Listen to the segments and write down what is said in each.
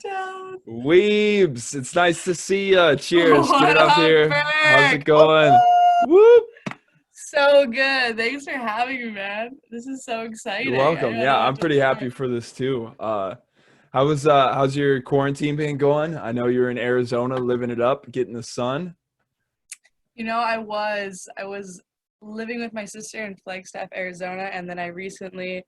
down. Weebs, it's nice to see ya. Cheers. Get it What up up, here. How's it Berg? going? Whoop. So good. Thanks for having me, man. This is so exciting. You're I welcome. don't Yeah, know I'm what to pretty happy say. for this too. How's your quarantine been going? I know you're in Arizona living it up, getting the sun. I was living with my sister in Flagstaff, Arizona, and then I recently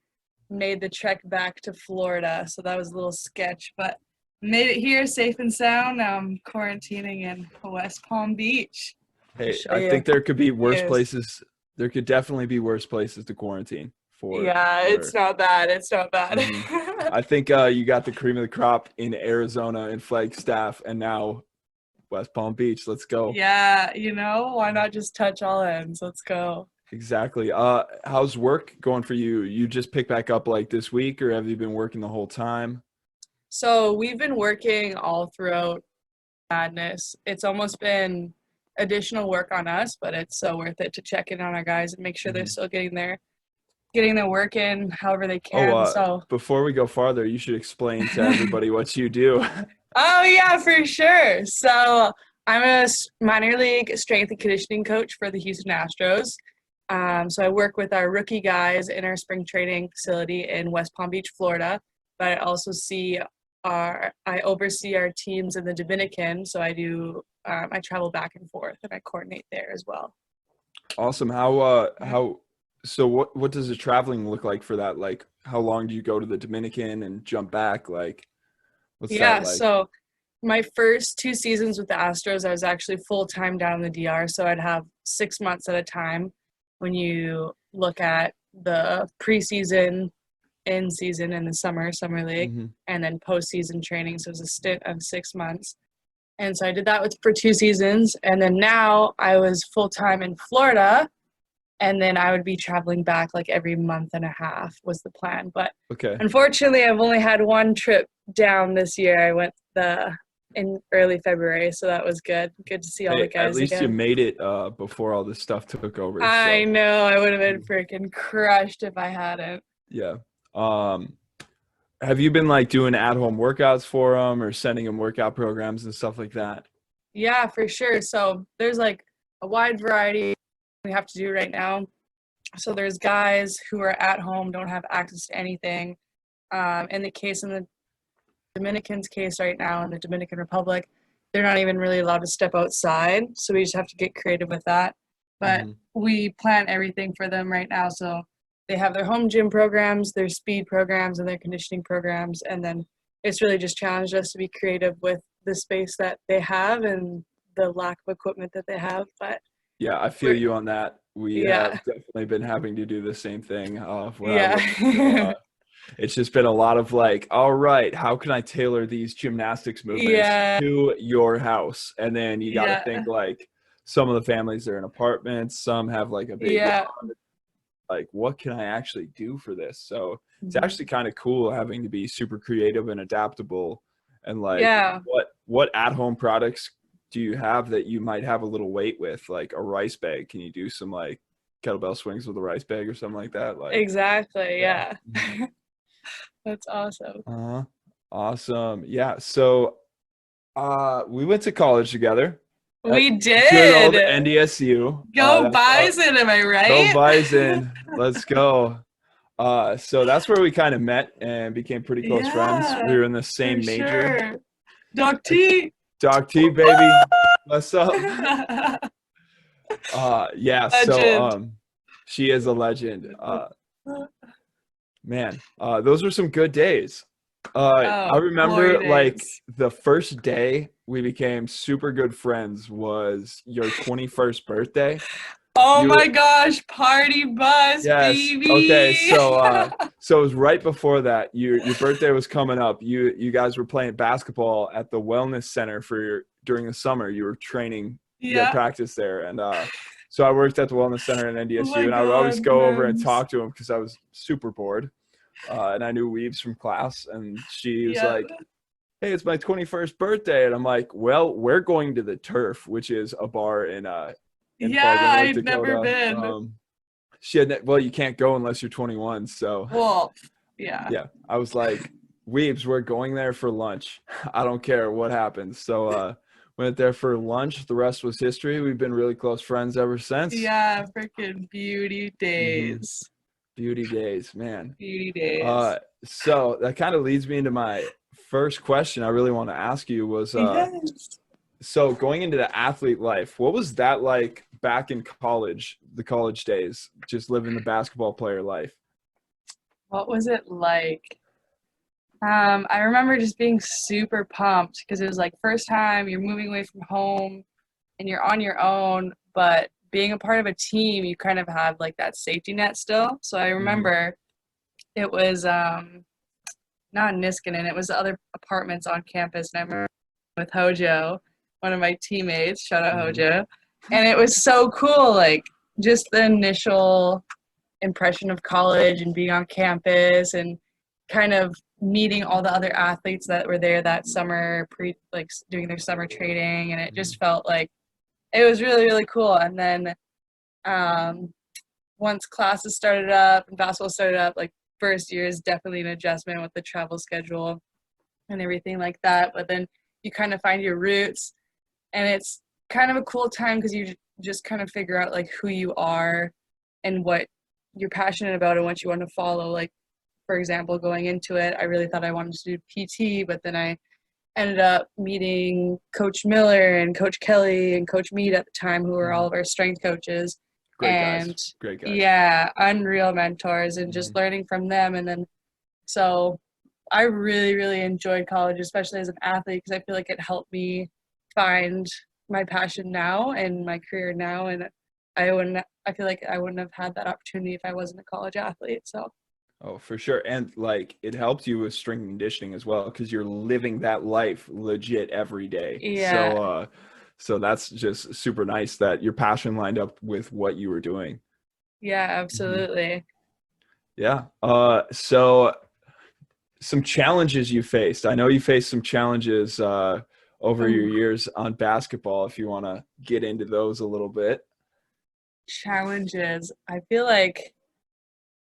made the trek back to Florida. So that was a little sketch, but made it here safe and sound. Now I'm quarantining in West Palm Beach. I'll Hey, show I you think there could be worse views. places. There could definitely be worse places to quarantine for Yeah, it's sure. not bad. It's not bad. hmm I think you got the cream of the crop in Arizona and Flagstaff, and now West Palm Beach. Let's go. Yeah, why not just touch all ends? Let's go. Exactly. How's work going for you? You just pick back up like this week, or have you been working the whole time? So we've been working all throughout madness. It's almost been additional work on us, but it's so worth it to check in on our guys and make sure they're hmm still getting their work in however they Oh, can. So, before we go farther, you should explain to everybody what you do. oh yeah, for sure. So I'm a minor league strength and conditioning coach for the Houston Astros. So I work with our rookie guys in our spring training facility in West Palm Beach, Florida. But I oversee our teams in the Dominican. So I travel back and forth and I coordinate there as well. Awesome. So what does the traveling look like for that? Like, how long do you go to the Dominican and jump back? Like, what's that Yeah, like? so my first 2 seasons with the Astros, I was actually full time down in the DR. So I'd have 6 months at a time when you look at the preseason, in season, and the summer league, hmm and then postseason training. So it was a stint of 6 months. And so I did that for 2 seasons. And then now I was full time in Florida. And then I would be traveling back like every month and a half was the plan. But Okay. unfortunately, I've only had one trip down this year. I went in early February, so that was good. Good to see all the Hey, at guys least you again. made it before all this stuff took over. I So know I would have been freaking crushed if I hadn't. yeah. Um, have you been like doing at-home workouts for them or sending them workout programs and stuff like that? Yeah, for sure. So there's like a wide variety we have to do right now. So there's guys who are at home, don't have access to anything. In the Dominican's case right now in the Dominican Republic, they're not even really allowed to step outside. So we just have to get creative with that. But hmm we plan everything for them right now. So they have their home gym programs, their speed programs, and their conditioning programs. And then it's really just challenged us to be creative with the space that they have and the lack of equipment that they have. But Yeah, I feel we're, you on that. We yeah, have definitely been having to do the same thing where I yeah. work. It's just been a lot of like, all right, how can I tailor these gymnastics movements Yeah, to your house? And then you got to yeah, think like some of the families are in apartments, some have like a big yeah. lawn. Like, what can I actually do for this? So it's Mhm. actually kind of cool having to be super creative and adaptable. And like, Yeah. what at-home products do you have that you might have a little weight with? Like a rice bag. Can you do some like kettlebell swings with a rice bag or something like that? Like, Exactly, yeah. yeah. Mhm. That's awesome. Uh-huh. Awesome. Yeah. So we went to college together at We good old did! NDSU. Go Bison, am I Go right? Bison. Let's go. So that's where we kind of met and became pretty close friends. We Yeah, were in the for same major. sure. Doc T. Doc T, baby. What's up? Yeah, so Legend. she is a legend. Man, those were some good days. I Oh, glory remember like days. the first day we became super good friends was your 21st birthday. Oh You my gosh, party bus, Yes. Okay. baby. So it was right before that. Your birthday was coming up. You guys were playing basketball at the wellness center during the summer. You were training. You had Yeah. practice there, and so I worked at the wellness center in Oh NDSU, my and I would always God, go over and memes. talk to him because I was super bored. And I knew Weaves from class, and she was Yeah. like, "Hey, it's my 21st birthday," and I'm like, "Well, we're going to the Turf, which is a bar in Fargo, Yeah, North I'd never Dakota." been. Well, you can't go unless you're 21. So Well, yeah. yeah, I was like, Weebs, we're going there for lunch. I don't care what happens. So went there for lunch. The rest was history. We've been really close friends ever since. Yeah, freaking beauty Hmm. days. Beauty days, man. Beauty days. So that kind of leads me into my first question I really want to ask you was Yes. so going into the athlete life, what was that like back in college, the college days, just living the basketball player life? What was it like? I remember just being super pumped because it was like first time you're moving away from home and you're on your own, but being a part of a team, you kind of have like that safety net still. So I Hmm. remember it was not Niskanen, it was the other apartments on campus, and I remember with Hojo, one of my teammates, shout out Hmm. Hojo, and it was so cool, like just the initial impression of college and being on campus and kind of meeting all the other athletes that were there that summer like doing their summer training, and it just felt like it was really really cool. And then um, once classes started up and basketball started up, like first year is definitely an adjustment with the travel schedule and everything like that, but then you kind of find your roots, and it's kind of a cool time because you just kind of figure out like who you are and what you're passionate about and what you want to follow. Like for example, going into it, I really thought I wanted to do PT, but then I ended up meeting Coach Miller and Coach Kelly and Coach Mead at the time, who were all Hmm. of our strength coaches. Great guys. And Great guys. yeah, unreal mentors, and just Hmm. learning from them. And then so I really, really enjoyed college, especially as an athlete, because I feel like it helped me find my passion now and my career now. And I feel like I wouldn't have had that opportunity if I wasn't a college athlete. So Oh, for sure. And like it helped you with strength and conditioning as well because you're living that life legit every day. yeah, So that's just super nice that your passion lined up with what you were doing. yeah, Hmm. absolutely. Yeah. So some challenges you faced. I know you faced some challenges over your Ooh, years on basketball. If you want to get into those a little bit. challenges. I feel like,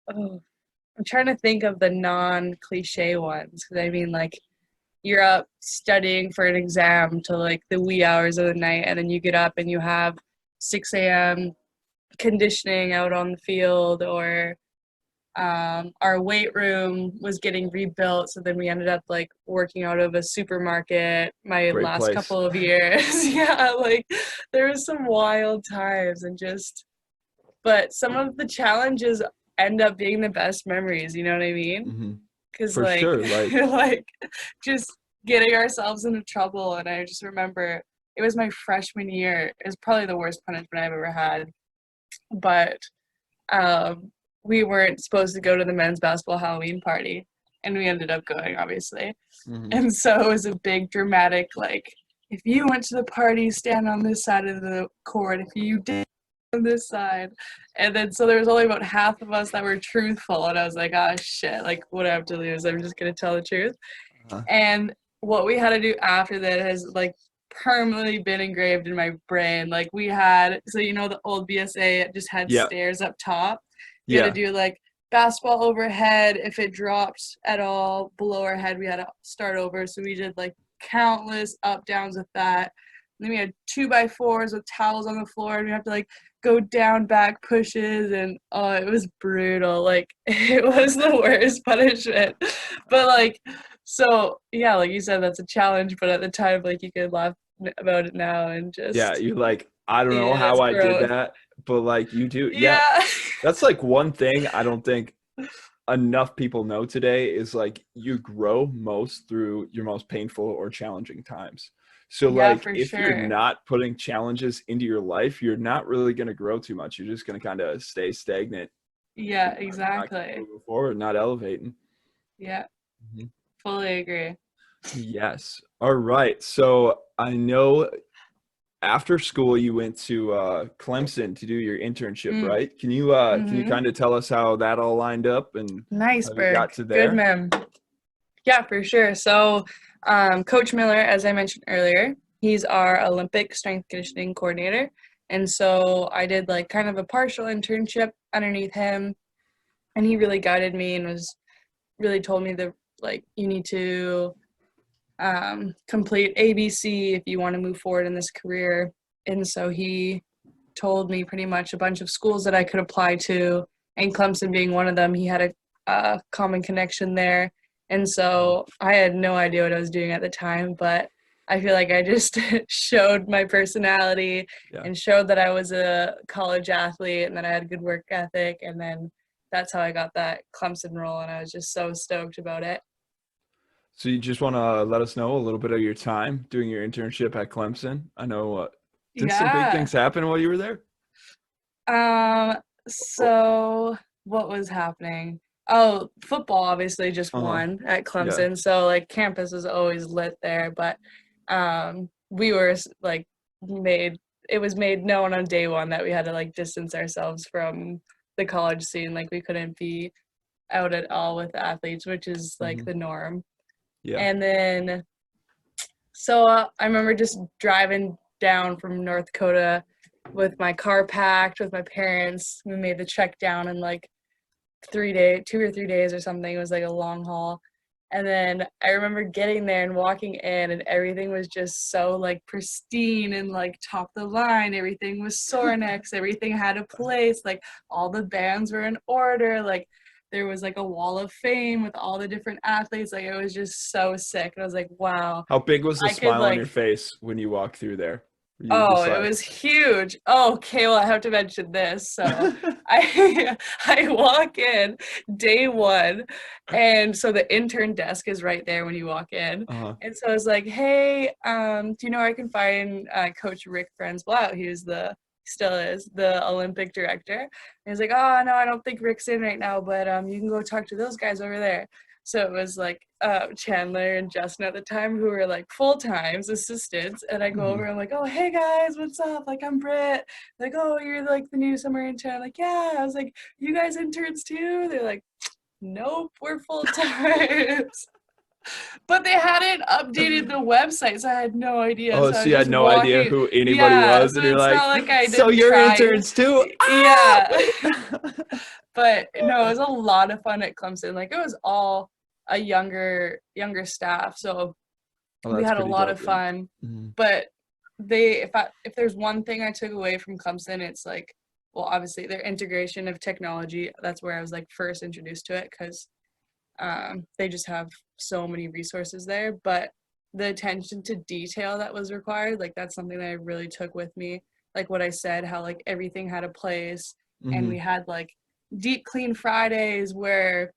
oh, I'm trying to think of the non-cliche ones, because I mean, like, you're up studying for an exam till like the wee hours of the night, and then you get up and you have 6 a.m. conditioning out on the field, or our weight room was getting rebuilt, so then we ended up like working out of a supermarket my Great last place. couple of years. Yeah, like there was some wild times, and just but some of the challenges end up being the best memories, you know what I mean? Hmm. Because For like sure. Like, like just getting ourselves into trouble. And I just remember it was my freshman year. It was probably the worst punishment I've ever had, but um, we weren't supposed to go to the men's basketball Halloween party, and we ended up going, obviously. mhm. And so it was a big dramatic, like, if you went to the party, stand on this side of the court. If you did, on this side. And then so there was only about half of us that were truthful, and I was like, oh shit, like what do I have to lose? I'm just gonna tell the truth. Uh, And what we had to do after that has like permanently been engraved in my brain. Like we had, so you know the old BSA, it just had yeah. stairs up top. We had to Yeah. do like basketball overhead. If it dropped at all below our head, we had to start over. So we did like countless up downs with that. And then we had 2x4s with towels on the floor, and we have to like go down back pushes, and oh, it was brutal. Like it was the worst punishment. But like, so yeah, like you said, that's a challenge. But at the time, like you could laugh about it now and Yeah. just You're like, I don't know yeah, how it's I did growth. that, but like you do. Yeah. Yeah. That's like one thing I don't think enough people know today is like you grow most through your most painful or challenging times. So Yeah, like for if you're sure. not putting challenges into your life, you're not really going to grow too much. You're just going to kind of stay stagnant. Yeah, You're not exactly. moving forward, not elevating. Yeah, Mhm. fully agree. Yes. All right. So I know after school you went to Clemson to do your internship, Mm, right? Can you mm-hmm. kind of tell us how that all lined up and Nice, how you Berg. got to Good, there? mem. Yeah, for sure. So, Coach Miller, as I mentioned earlier, he's our Olympic strength conditioning coordinator. And so I did like kind of a partial internship underneath him, and he really guided me and was really told me the like you need to complete ABC if you want to move forward in this career. And so he told me pretty much a bunch of schools that I could apply to, and Clemson being one of them. He had a common connection there. And so I had no idea what I was doing at the time, but I feel like I just showed my personality and showed that I was a college athlete and that I had a good work ethic. And then that's how I got that Clemson role. And I was just so stoked about it. So you just want to let us know a little bit of your time doing your internship at Clemson? I know, did some big things happen while you were there? So what was happening? Oh, football obviously just won at Clemson. So like campus was always lit there, but we were like it was made known on day one that we had to like distance ourselves from the college scene. Like we couldn't be out at all with athletes, which is like the norm. Yeah. And then, so I remember just driving down from North Dakota with my car packed with my parents. We made the trek down in like 2 or 3 days or something. It was like a long haul. And then I remember getting there and walking in, and everything was just so like pristine and like top of the line. Everything was Sorinex. Everything had a place. Like all the bands were in order. Like there was like a wall of fame with all the different athletes. Like it was just so sick. And I was like, wow. How big was the smile on your face when you walked through there? Oh, it was huge. Oh, okay, well, I have to mention this. So I walk in day one, and so the intern desk is right there when you walk in. And so I was like, hey, do you know where I can find Coach Rick Frensblatt? He still is the Olympic director. And he's like, oh, no, I don't think Rick's in right now, but you can go talk to those guys over there. So it was like Chandler and Justin at the time who were like full-times assistants. And I go over, I'm like, oh, hey guys, what's up? Like, I'm Britt. Like, oh, you're like the new summer intern. I'm like, yeah. I was like, you guys interns too? They're like, nope, we're full-times. But they hadn't updated the website, so I had no idea. Oh, so you had no idea who anybody was, and you're like so you're interns too? Yeah. But no, it was a lot of fun at Clemson. Like it was all a younger staff, so we had a lot of fun. But if there's one thing I took away from Clemson, it's like, well, obviously their integration of technology. That's where I was like first introduced to it, because they just have so many resources there. But the attention to detail that was required, like that's something that I really took with me. Like what I said, how like everything had a place, and we had like deep clean Fridays where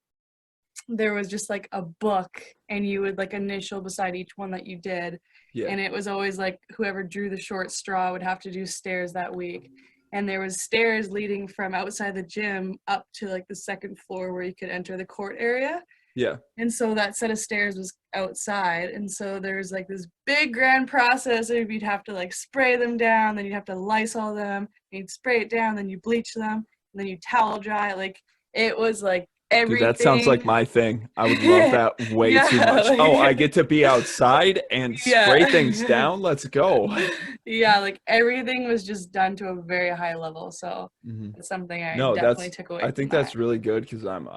there was just like a book and you would like initial beside each one that you did. And it was always like whoever drew the short straw would have to do stairs that week. And there was stairs leading from outside the gym up to like the second floor where you could enter the court area. And so that set of stairs was outside. And so there was like this big grand process. And you'd have to like spray them down, then you'd have to Lysol them, and you'd spray it down, then you bleach them, and then you towel dry. Like it was like everything. Dude, that sounds like my thing. I would love that way too much. Oh, I get to be outside and spray things down. Let's go. Yeah, like everything was just done to a very high level. So it's something I definitely took away. I think that's really good, because I'm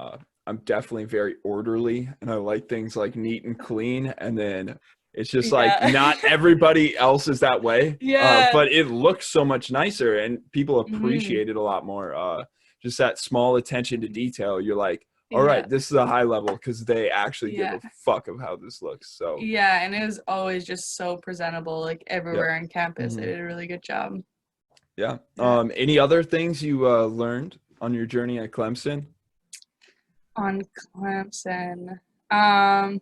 definitely very orderly, and I like things like neat and clean. And then it's just like not everybody else is that way. But it looks so much nicer, and people appreciate it a lot more. Just that small attention to detail. You're like, all right, this is a high level, because they actually give a fuck of how this looks. So and it was always just so presentable, like everywhere on campus. They did a really good job. Any other things you learned on your journey at Clemson? On Clemson, I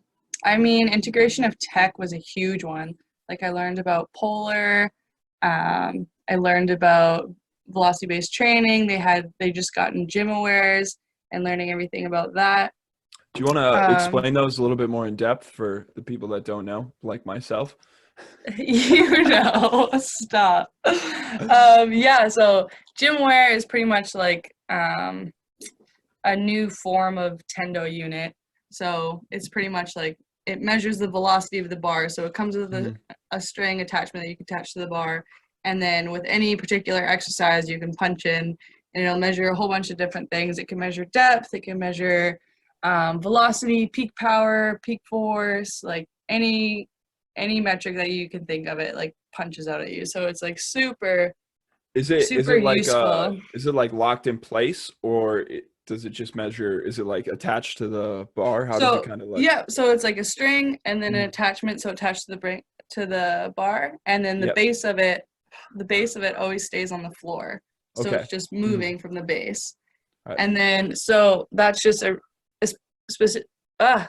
mean, integration of tech was a huge one. Like I learned about Polar. I learned about velocity-based training. They just gotten GymAwares and learning everything about that. Do you want to explain those a little bit more in depth for the people that don't know, like myself? Stop. So GymAware is pretty much like a new form of Tendo unit. So it's pretty much like it measures the velocity of the bar. So it comes with a string attachment that you can attach to the bar. And then with any particular exercise, you can punch in and it'll measure a whole bunch of different things. It can measure depth. It can measure velocity, peak power, peak force, like any metric that you can think of, it like punches out at you. So it's like super super useful. Is it like locked in place, or does it just measure, is it like attached to the bar? How does it kind of like? Yeah, so it's like a string and then an attachment, so attached to the bar, and then the base of it always stays on the floor. So it's just moving from the base. Right. And then so that's just a specific,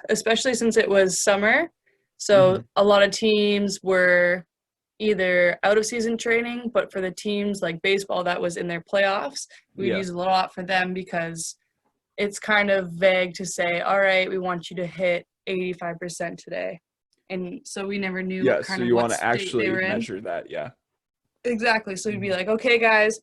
especially since it was summer. So a lot of teams were either out of season training, but for the teams like baseball that was in their playoffs, we'd use a lot for them, because it's kind of vague to say, all right, we want you to hit 85% today. And so we never knew what kind so of you what want to actually they were measure in. that, Exactly. So we'd be like, okay, guys,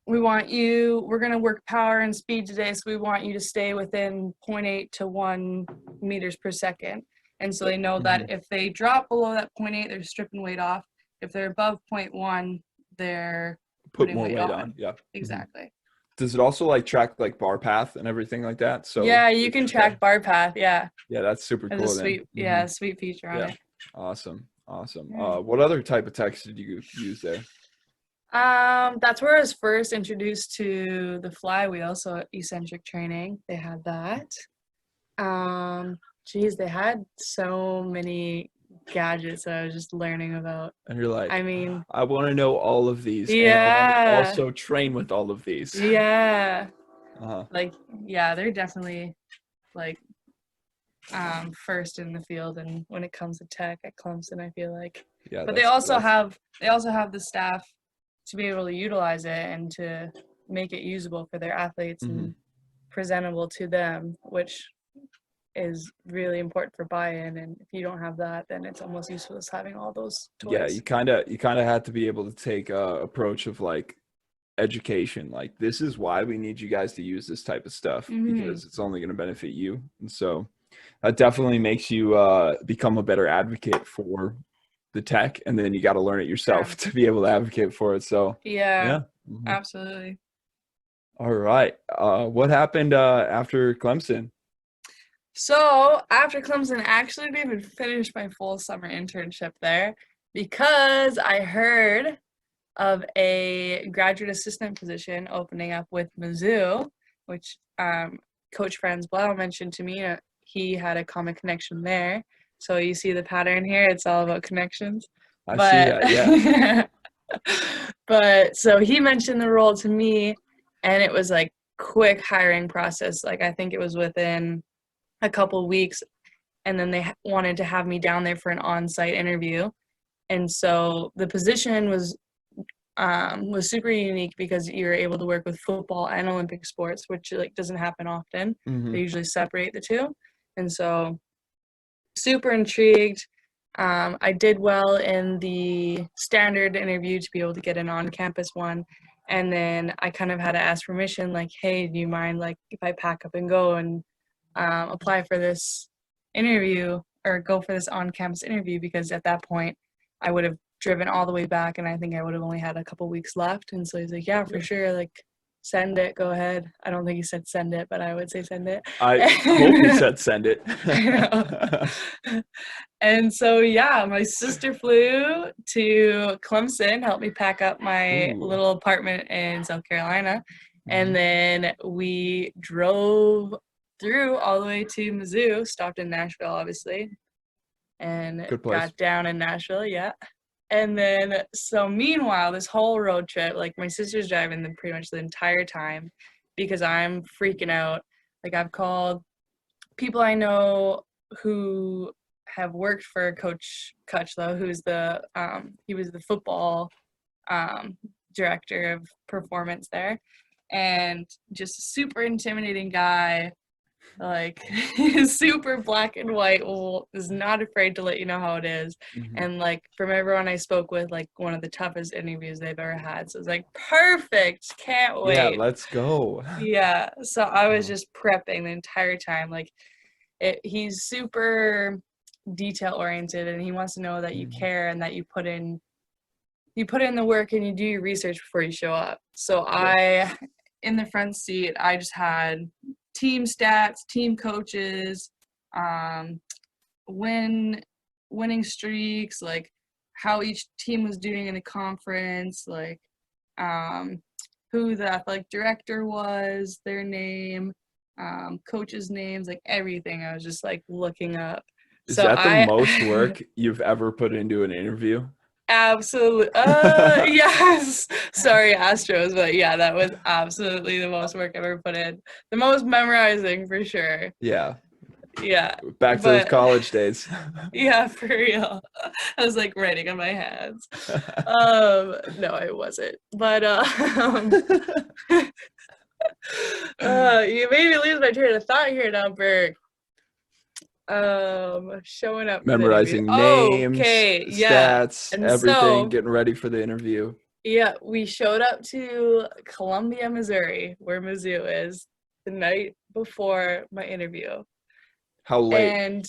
we're going to work power and speed today, so we want you to stay within 0.8 to 1 meters per second. And so they know that if they drop below that 0.8, they're stripping weight off. If they're above 0.1, they're putting more weight on. Yeah. Exactly. Does it also like track like bar path and everything like that? So yeah, you can track bar path. Yeah. Yeah, that's super cool. A sweet, sweet feature on it. Awesome. What other type of text did you use there? That's where I was first introduced to the flywheel, so eccentric training. They had that. They had so many gadgets that I was just learning about. And you're like, I mean, I want to know all of these. And I want to also train with all of these. Yeah. They're definitely like first in the field, and when it comes to tech at Clemson, I feel like. Yeah. But they also have the staff to be able to utilize it and to make it usable for their athletes and presentable to them, which is really important for buy-in. And if you don't have that, then it's almost useless having all those toys. Yeah, you kind of have to be able to take a approach of like education, like this is why we need you guys to use this type of stuff, because it's only going to benefit you. And so that definitely makes you become a better advocate for the tech, and then you got to learn it yourself to be able to advocate for it. So absolutely. All right, what happened after Clemson? So after Clemson, I actually didn't even finish my full summer internship there, because I heard of a graduate assistant position opening up with Mizzou, which Coach Franz Blau mentioned to me. He had a common connection there. So you see the pattern here. It's all about connections. I see that, yeah. But so he mentioned the role to me, and it was like quick hiring process. Like I think it was within a couple weeks, and then they wanted to have me down there for an on-site interview. And so the position was super unique, because you're able to work with football and Olympic sports, which like doesn't happen often. They usually separate the two. And so super intrigued. I did well in the standard interview to be able to get an on-campus one. And then I kind of had to ask permission, like, hey, do you mind like if I pack up and go and apply for this interview, or go for this on-campus interview? Because at that point I would have driven all the way back, and I think I would have only had a couple weeks left. And so he's like, yeah, for sure, like send it, go ahead. I don't think he said send it, but I would say send it. I hope he said send it. And so my sister flew to Clemson, helped me pack up my little apartment in South Carolina, and then we drove through all the way to Mizzou, stopped in Nashville obviously, and got down in Nashville. And then, so meanwhile, this whole road trip, like my sister's driving them pretty much the entire time, because I'm freaking out. Like I've called people I know who have worked for Coach Kutchlow, who's he was the football director of performance there, and just a super intimidating guy. Like super black and white, is not afraid to let you know how it is. And like from everyone I spoke with, like one of the toughest interviews they've ever had. So it's like perfect, can't wait. Yeah, let's go. Yeah, so I was just prepping the entire time. Like he's super detail oriented, and he wants to know that you care and that you put in the work and you do your research before you show up. So in the front seat, I just had team stats, team coaches, winning streaks, like how each team was doing in the conference, like who the athletic director was, their name, coaches' names, like everything. I was just like looking up. Is that the most work you've ever put into an interview? Absolutely. Yes. Sorry, Astros, but yeah, that was absolutely the most work I've ever put in. The most memorizing for sure. Yeah. Yeah. Back to those college days. Yeah, for real. I was like writing on my hands. No, I wasn't. But you made me lose my train of thought here now, Berg. Showing up, memorizing names, okay, yeah, stats, and everything, so, getting ready for the interview. Yeah, we showed up to Columbia, Missouri, where Mizzou is, the night before my interview. How late? And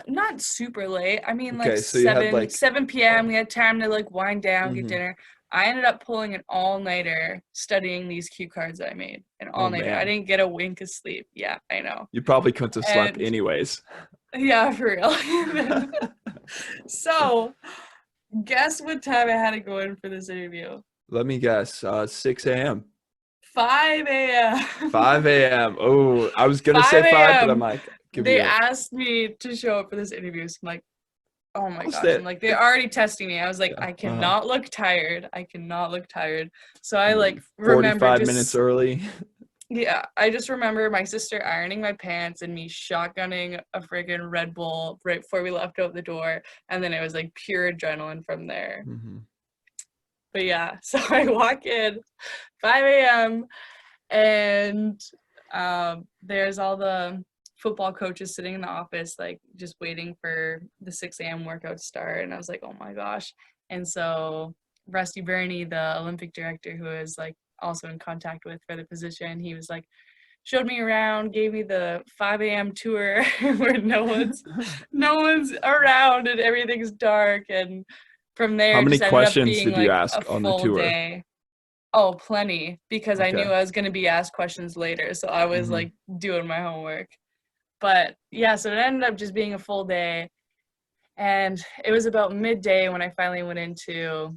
not super late. I mean, okay, like so you had like 7 p.m. We had time to like wind down, get Mhm. dinner. I ended up pulling an all-nighter studying these cue cards that I made. An all-nighter. I didn't get a wink of sleep. Yeah, I know. You probably couldn't have slept anyways. Yeah, for real. So, guess what time I had to go in for this interview? Let me guess. 6 a.m. 5 a.m. 5 a.m. Oh, I was gonna say 5, but I'm like, they asked me to show up for this interview. So I'm like, oh my gosh. I'm like, they're already testing me. I was like, I cannot look tired. I cannot look tired. So I like remember 45 minutes early. Yeah, I just remember my sister ironing my pants and me shotgunning a friggin' Red Bull right before we left out the door. And then it was like pure adrenaline from there. Mm-hmm. But yeah, so I walk in 5 a.m. and there's all the football coaches sitting in the office, like just waiting for the 6 a.m. workout to start. And I was like, oh my gosh. And so Rusty Burney, the Olympic director, who is like also in contact with for the position, he was like, showed me around, gave me the 5 a.m. tour where no one's around and everything's dark. And from there, how many just questions did you like ask on the tour? Day. Oh, plenty, because I knew I was going to be asked questions later. So I was like doing my homework. But yeah, so it ended up just being a full day. And it was about midday when I finally went into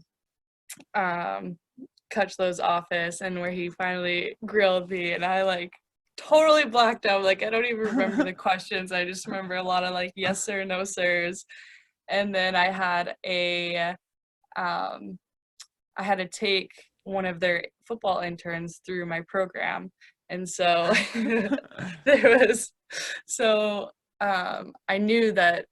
Cutchlow's office and where he finally grilled me. And I like totally blacked out. Like, I don't even remember the questions. I just remember a lot of like yes sir, no sirs. And then I had to take one of their football interns through my program. And so I knew that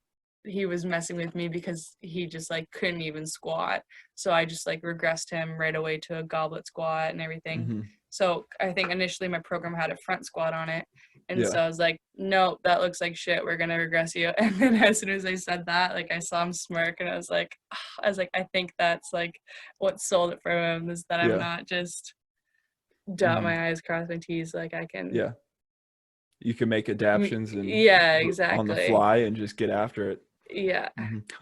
he was messing with me because he just like couldn't even squat. So I just like regressed him right away to a goblet squat and everything. So I think initially my program had a front squat on it. And so I was like, nope, that looks like shit. We're going to regress you. And then as soon as I said that, like I saw him smirk and I was like, I think that's like what sold it for him is that I'm not just dot my I's, cross my T's. Like I can. Yeah. You can make adaptions and exactly on the fly and just get after it. Yeah.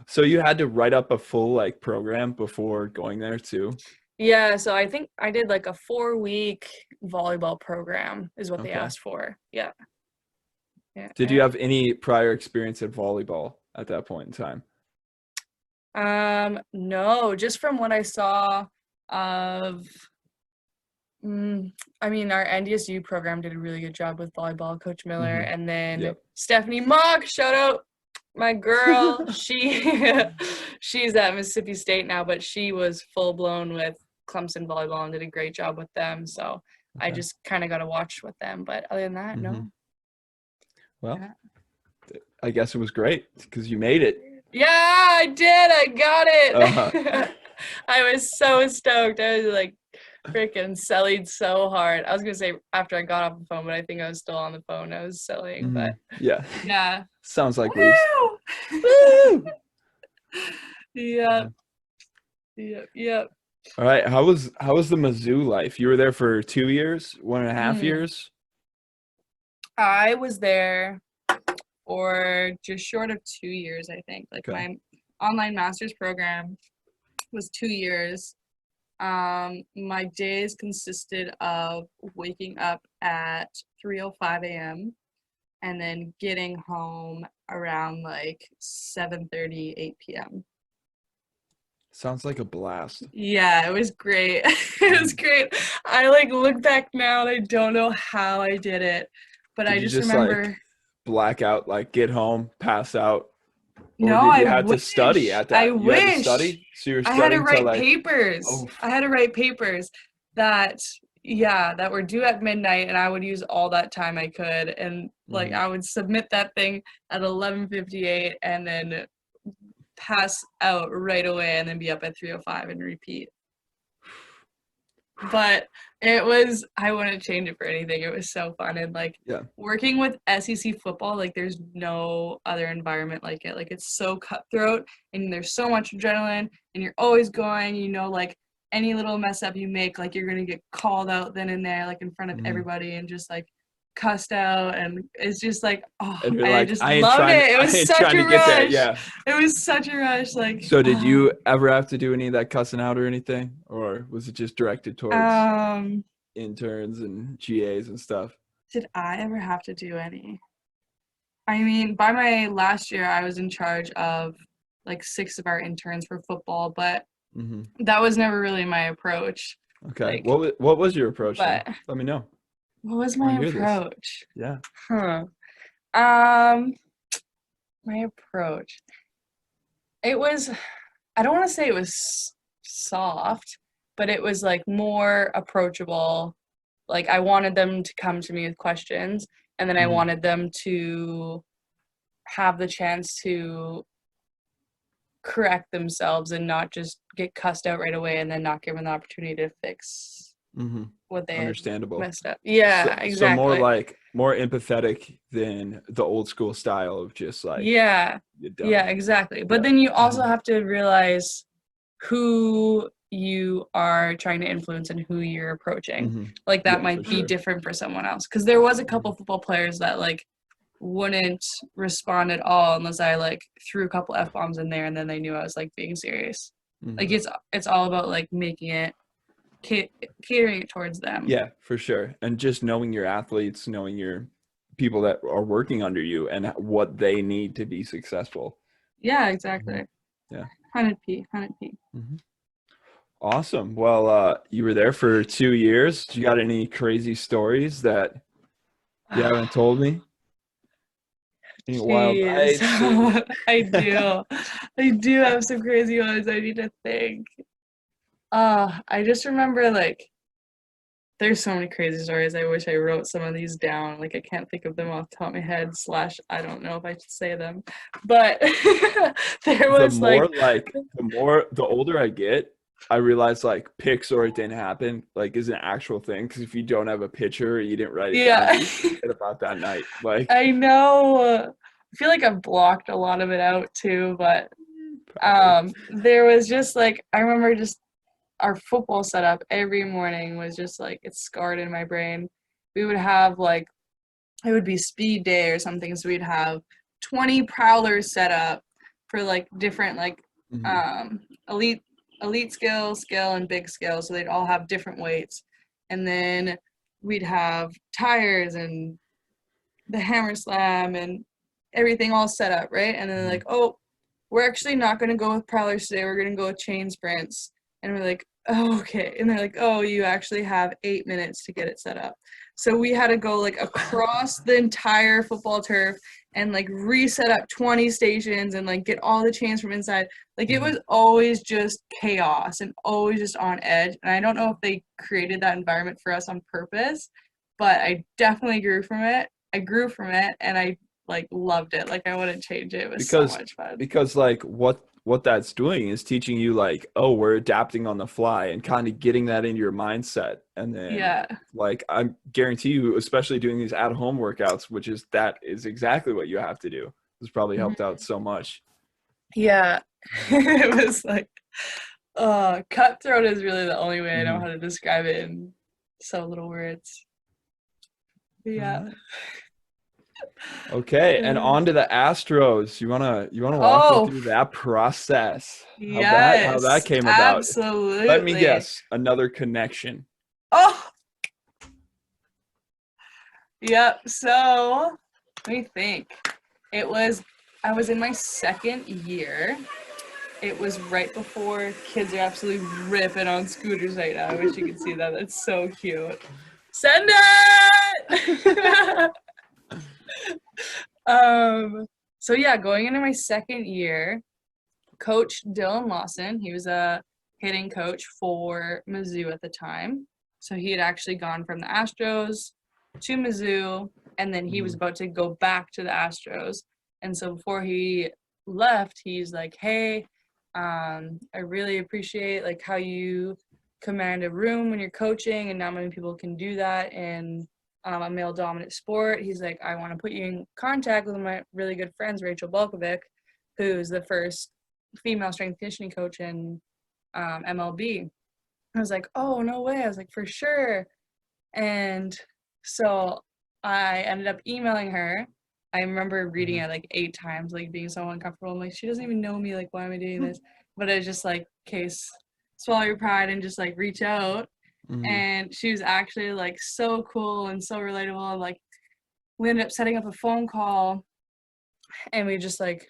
So you had to write up a full like program before going there too? Yeah, so I think I did like a 4-week volleyball program is what they asked for. Yeah. Did you have any prior experience at volleyball at that point in time? No, just from what I saw of I mean, our NDSU program did a really good job with volleyball, Coach Miller, and then Stephanie Mock, shout out my girl. She's at Mississippi State now, but she was full blown with Clemson volleyball and did a great job with them. So I just kind of got to watch with them. But other than that, no. Well, I guess it was great because you made it. Yeah, I did. I got it. I was so stoked. I was like freaking selling so hard. I was going to say after I got off the phone, but I think I was still on the phone. I was selling, but yeah. Sounds like Woo! Woo! Yep. All right. How was the Mizzou life? You were there for 2 years, 1.5 years? I was there for just short of 2 years, I think. Like my online master's program was 2 years. My days consisted of waking up at 3:05 a.m. and then getting home around like 7:30, 8 p.m. Sounds like a blast. Yeah, it was great. It was great. I like look back now and I don't know how I did it, but Did I you just just remember. like black out, like get home, pass out? Or No, did I you have to wish. study at I that? You had to wish. study? So you're I had to studying till write like, papers. oh, I had to write papers that, yeah, that were due at midnight, and I would use all that time I could, and like I would submit that thing at 11:58 and then pass out right away and then be up at 3:05 and repeat. But it was, I wouldn't change it for anything. It was so fun. And like yeah. working with SEC football, like there's no other environment like it. Like it's so cutthroat and there's so much adrenaline and you're always going, you know, like any little mess up you make, like you're gonna get called out then and there, like in front of everybody and just like cussed out, and it's just like, oh, And you're I like, just I ain't loved trying it. It I was ain't such trying a to get there. rush. Yeah. It was such a rush. Like, So did you ever have to do any of that cussing out or anything? Or was it just directed towards interns and GAs and stuff? Did I ever have to do any? I mean, by my last year, I was in charge of like 6 of our interns for football, but that was never really my approach. Okay. Like, What was your approach then? but Let me know. what was I my wanna hear this. approach? Yeah. My approach. It was, I don't want to say it was soft, but it was like more approachable. Like I wanted them to come to me with questions, and then I wanted them to have the chance to correct themselves and not just get cussed out right away and then not given the opportunity to fix what they had messed up. Yeah, exactly. So more like more empathetic than the old school style of just like, yeah, exactly. But then you also have to realize who you are trying to influence and who you're approaching. Like that might be different for someone else, because there was a couple football players that like wouldn't respond at all unless I like threw a couple F-bombs in there and then they knew I was like being serious. Like it's all about like making it catering it towards them. Yeah, for sure. And just knowing your athletes, knowing your people that are working under you and what they need to be successful. Yeah, exactly. Yeah. 100p. Awesome. Well, you were there for 2 years. Do you got any crazy stories that you haven't told me? Any wild nights? I do have some crazy ones. I need to think. I just remember like there's so many crazy stories. I wish I wrote some of these down. Like I can't think of them off the top of my head. / I don't know if I should say them. But there was the older I get, I realize like picks or it didn't happen like is an actual thing, because if you don't have a picture, you didn't write it down, you forget about that night. Like I know. I feel like I've blocked a lot of it out too, but there was just like I remember just our football setup every morning was just like it's scarred in my brain. We would have like it would be speed day or something, so we'd have 20 prowlers set up for like different like elite skill and big skill, so they'd all have different weights, and then we'd have tires and the hammer slam and everything all set up, right? And then like, oh, we're actually not going to go with prowlers today, we're going to go with chain sprints. And we're like, oh, okay. And they're like, oh, you actually have 8 minutes to get it set up. So we had to go like across the entire football turf and like reset up 20 stations and like get all the chains from inside. Like it was always just chaos and always just on edge. And I don't know if they created that environment for us on purpose, but I definitely grew from it. And I like loved it. Like I wouldn't change it. It was so much fun. Because like what that's doing is teaching you like, oh, we're adapting on the fly and kind of getting that into your mindset. And then like I guarantee you, especially doing these at-home workouts, which is exactly what you have to do. It's probably helped out so much. Yeah. It was like cutthroat is really the only way I know how to describe it in so little words. Yeah. Okay, and on to the Astros. You wanna walk me Oh, through that process? How that yes, came about? Let me absolutely. guess. Another connection. Oh, yep. So let me think. It was, I was in my second year. It was right before kids are absolutely ripping on scooters right now. I wish you could see that. That's so cute. Send it! So yeah, going into my second year, Coach Dylan Lawson, he was a hitting coach for Mizzou at the time. So he had actually gone from the Astros to Mizzou, and then he was about to go back to the Astros. And so before he left, he's like, "Hey, I really appreciate like how you command a room when you're coaching, and not many people can do that in a male dominant sport." He's like, "I want to put you in contact with one of my really good friends, Rachel Balkovic, who's the first female strength conditioning coach in MLB." I was like, "Oh, no way." I was like, "For sure." And so I ended up emailing her. I remember reading it like 8 times, like being so uncomfortable. I'm like, she doesn't even know me. Like, why am I doing this? But I was just like, case, swallow your pride and just like reach out. Mm-hmm. And she was actually like so cool and so relatable. And like, we ended up setting up a phone call, and we just like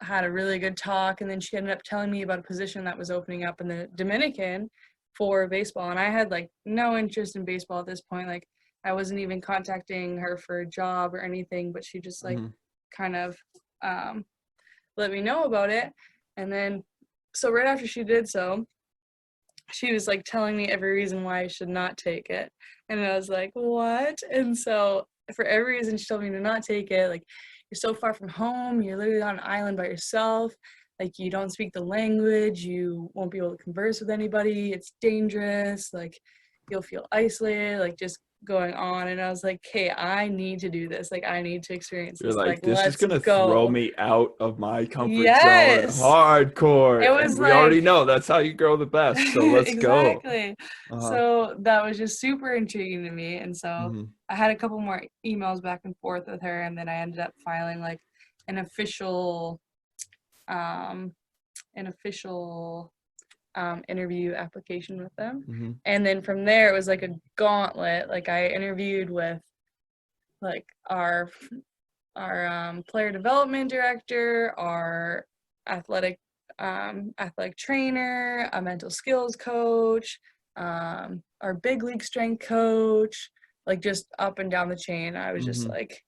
had a really good talk. And then she ended up telling me about a position that was opening up in the Dominican for baseball, and I had like no interest in baseball at this point. Like, I wasn't even contacting her for a job or anything, but she just like kind of let me know about it. And then so right after she did so, she was like telling me every reason why I should not take it. And I was like, what? And so for every reason she told me to not take it, like, you're so far from home, you're literally on an island by yourself, like, you don't speak the language, you won't be able to converse with anybody, it's dangerous, like, you'll feel isolated, like, just going on. And I was like, "Hey, I need to do this, like, I need to experience You're this, like, like, this is let's gonna throw go." me out of my comfort zone Yes, hardcore. it And was we already like know that's how you grow the best. So let's go. exactly. Uh-huh. So that was just super intriguing to me. And so Mm-hmm. I had a couple more emails back and forth with her, and then I ended up filing like an official um an official interview application with them. Mm-hmm. And then from there it was like a gauntlet. Like, I interviewed with like our player development director, our athletic athletic trainer, a mental skills coach, our big league strength coach, like just up and down the chain. I was just Mm-hmm. like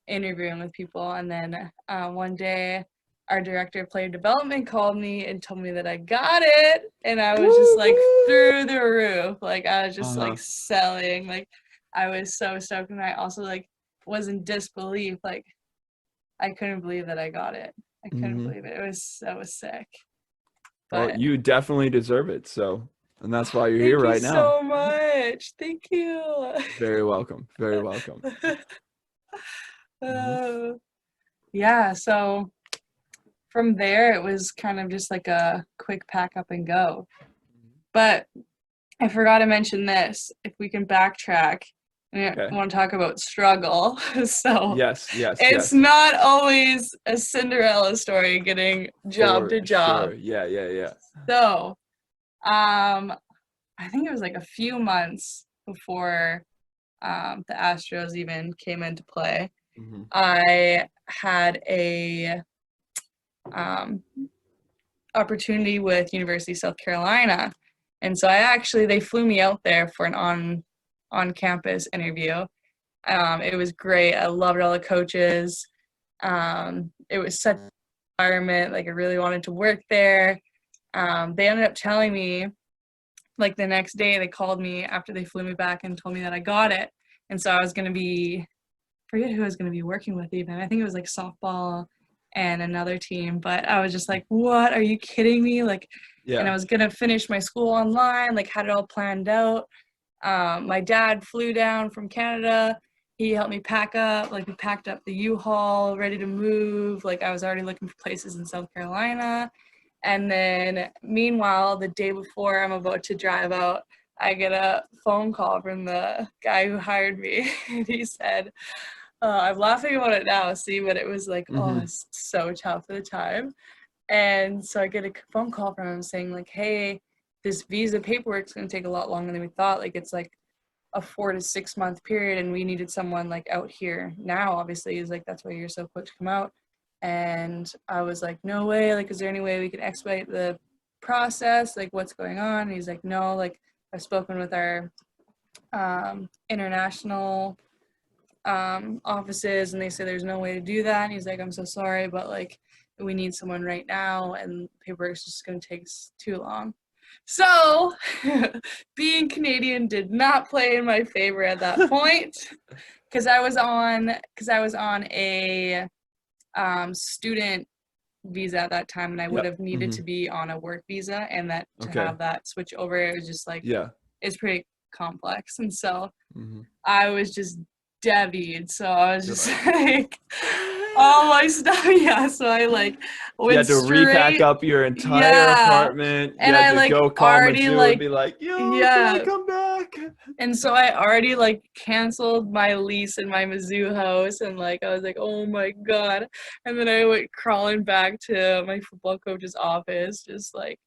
interviewing with people. And then one day our director of player development called me and told me that I got it, and I was just like Woo-hoo! through the roof. Like, I was just Uh-huh. like selling. Like, I was so stoked, and I also like was in disbelief. Like, I couldn't believe that I got it. I couldn't Mm-hmm. believe it. It was so sick. Well, But you definitely deserve it. So, and that's why you're here thank you right now. so much. Thank you. Very welcome. Very welcome. Mm-hmm. uh, yeah, so from there it was kind of just like a quick pack up and go. But I forgot to mention this. If we can backtrack, I Okay. want to talk about struggle. So Yes, yes, it's yes. not always a Cinderella story getting job For to sure. job. Yeah, yeah, yeah. So I think it was like a few months before the Astros even came into play. Mm-hmm. I had a um, opportunity with University of South Carolina, and so they flew me out there for an on campus interview. It was great. I loved all the coaches. It was such an environment. Like, I really wanted to work there. They ended up telling me, like, the next day they called me after they flew me back and told me that I got it. And so I was going to be, forget who I was going to be working with even. I think it was like softball and another team. But I was just like, what? Are you kidding me? Like, and I Yeah. was going to finish my school online, like, had it all planned out. My dad flew down from Canada. He helped me pack up. Like, we packed up the U-Haul, ready to move. Like, I was already looking for places in South Carolina. And then meanwhile, the day before I'm about to drive out, I get a phone call from the guy who hired me. And he said, I'm laughing about it now, see, but it was like, Mm-hmm. it's so tough at the time. And so I get a phone call from him saying like, hey, this visa paperwork's going to take a lot longer than we thought. Like it's like a 4 to 6 month period, and we needed someone like out here now. Obviously, he's like, that's why you're so quick to come out. And I was like, no way. Like, is there any way we can expedite the process? Like, what's going on? And he's like, no. Like, I've spoken with our international offices, and they say there's no way to do that. And he's like, I'm so sorry, but like, we need someone right now, and paperwork's just going to take too long. So, being Canadian did not play in my favor at that point, because I was on a student visa at that time, and I would have needed to be on a work visa, and that to have that switch over, it was just like, it's pretty complex, and so I was just devied. So I was just like, oh my stuff, so I like went you had to repack up your entire apartment, and you had I to like go call already Mizzou like and be like, yo, can I come back? And so I already like canceled my lease in my Mizzou house, and like I was like, oh my god. And then I went crawling back to my football coach's office, just like,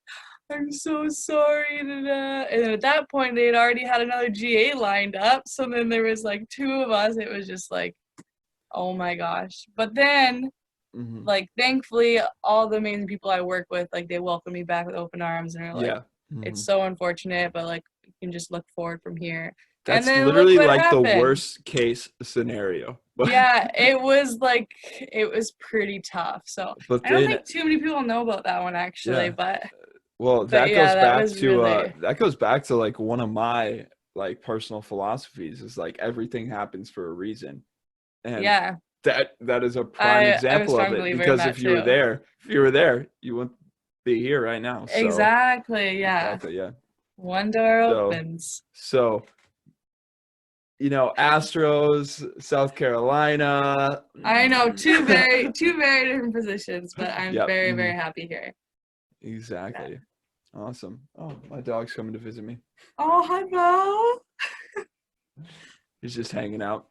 I'm so sorry. And then at that point, they had already had another GA lined up. So then there was like 2 of us. It was just like, oh my gosh. But then, like, thankfully, all the amazing people I work with, like, they welcomed me back with open arms, and they're like, it's so unfortunate, but like, you can just look forward from here. That's and then literally like happened. the worst case scenario. Yeah, it was pretty tough. So I don't think too many people know about that one actually, but. Well, that goes back to like one of my like personal philosophies is like everything happens for a reason. And that is a prime example of it, because if you were there, you wouldn't be here right now. So. Exactly. One door opens. So, Astros, South Carolina. I know, two very different positions, but I'm very, very happy here. Exactly. Awesome. Oh, my dog's coming to visit me. Oh, hi, Bo. He's just hanging out.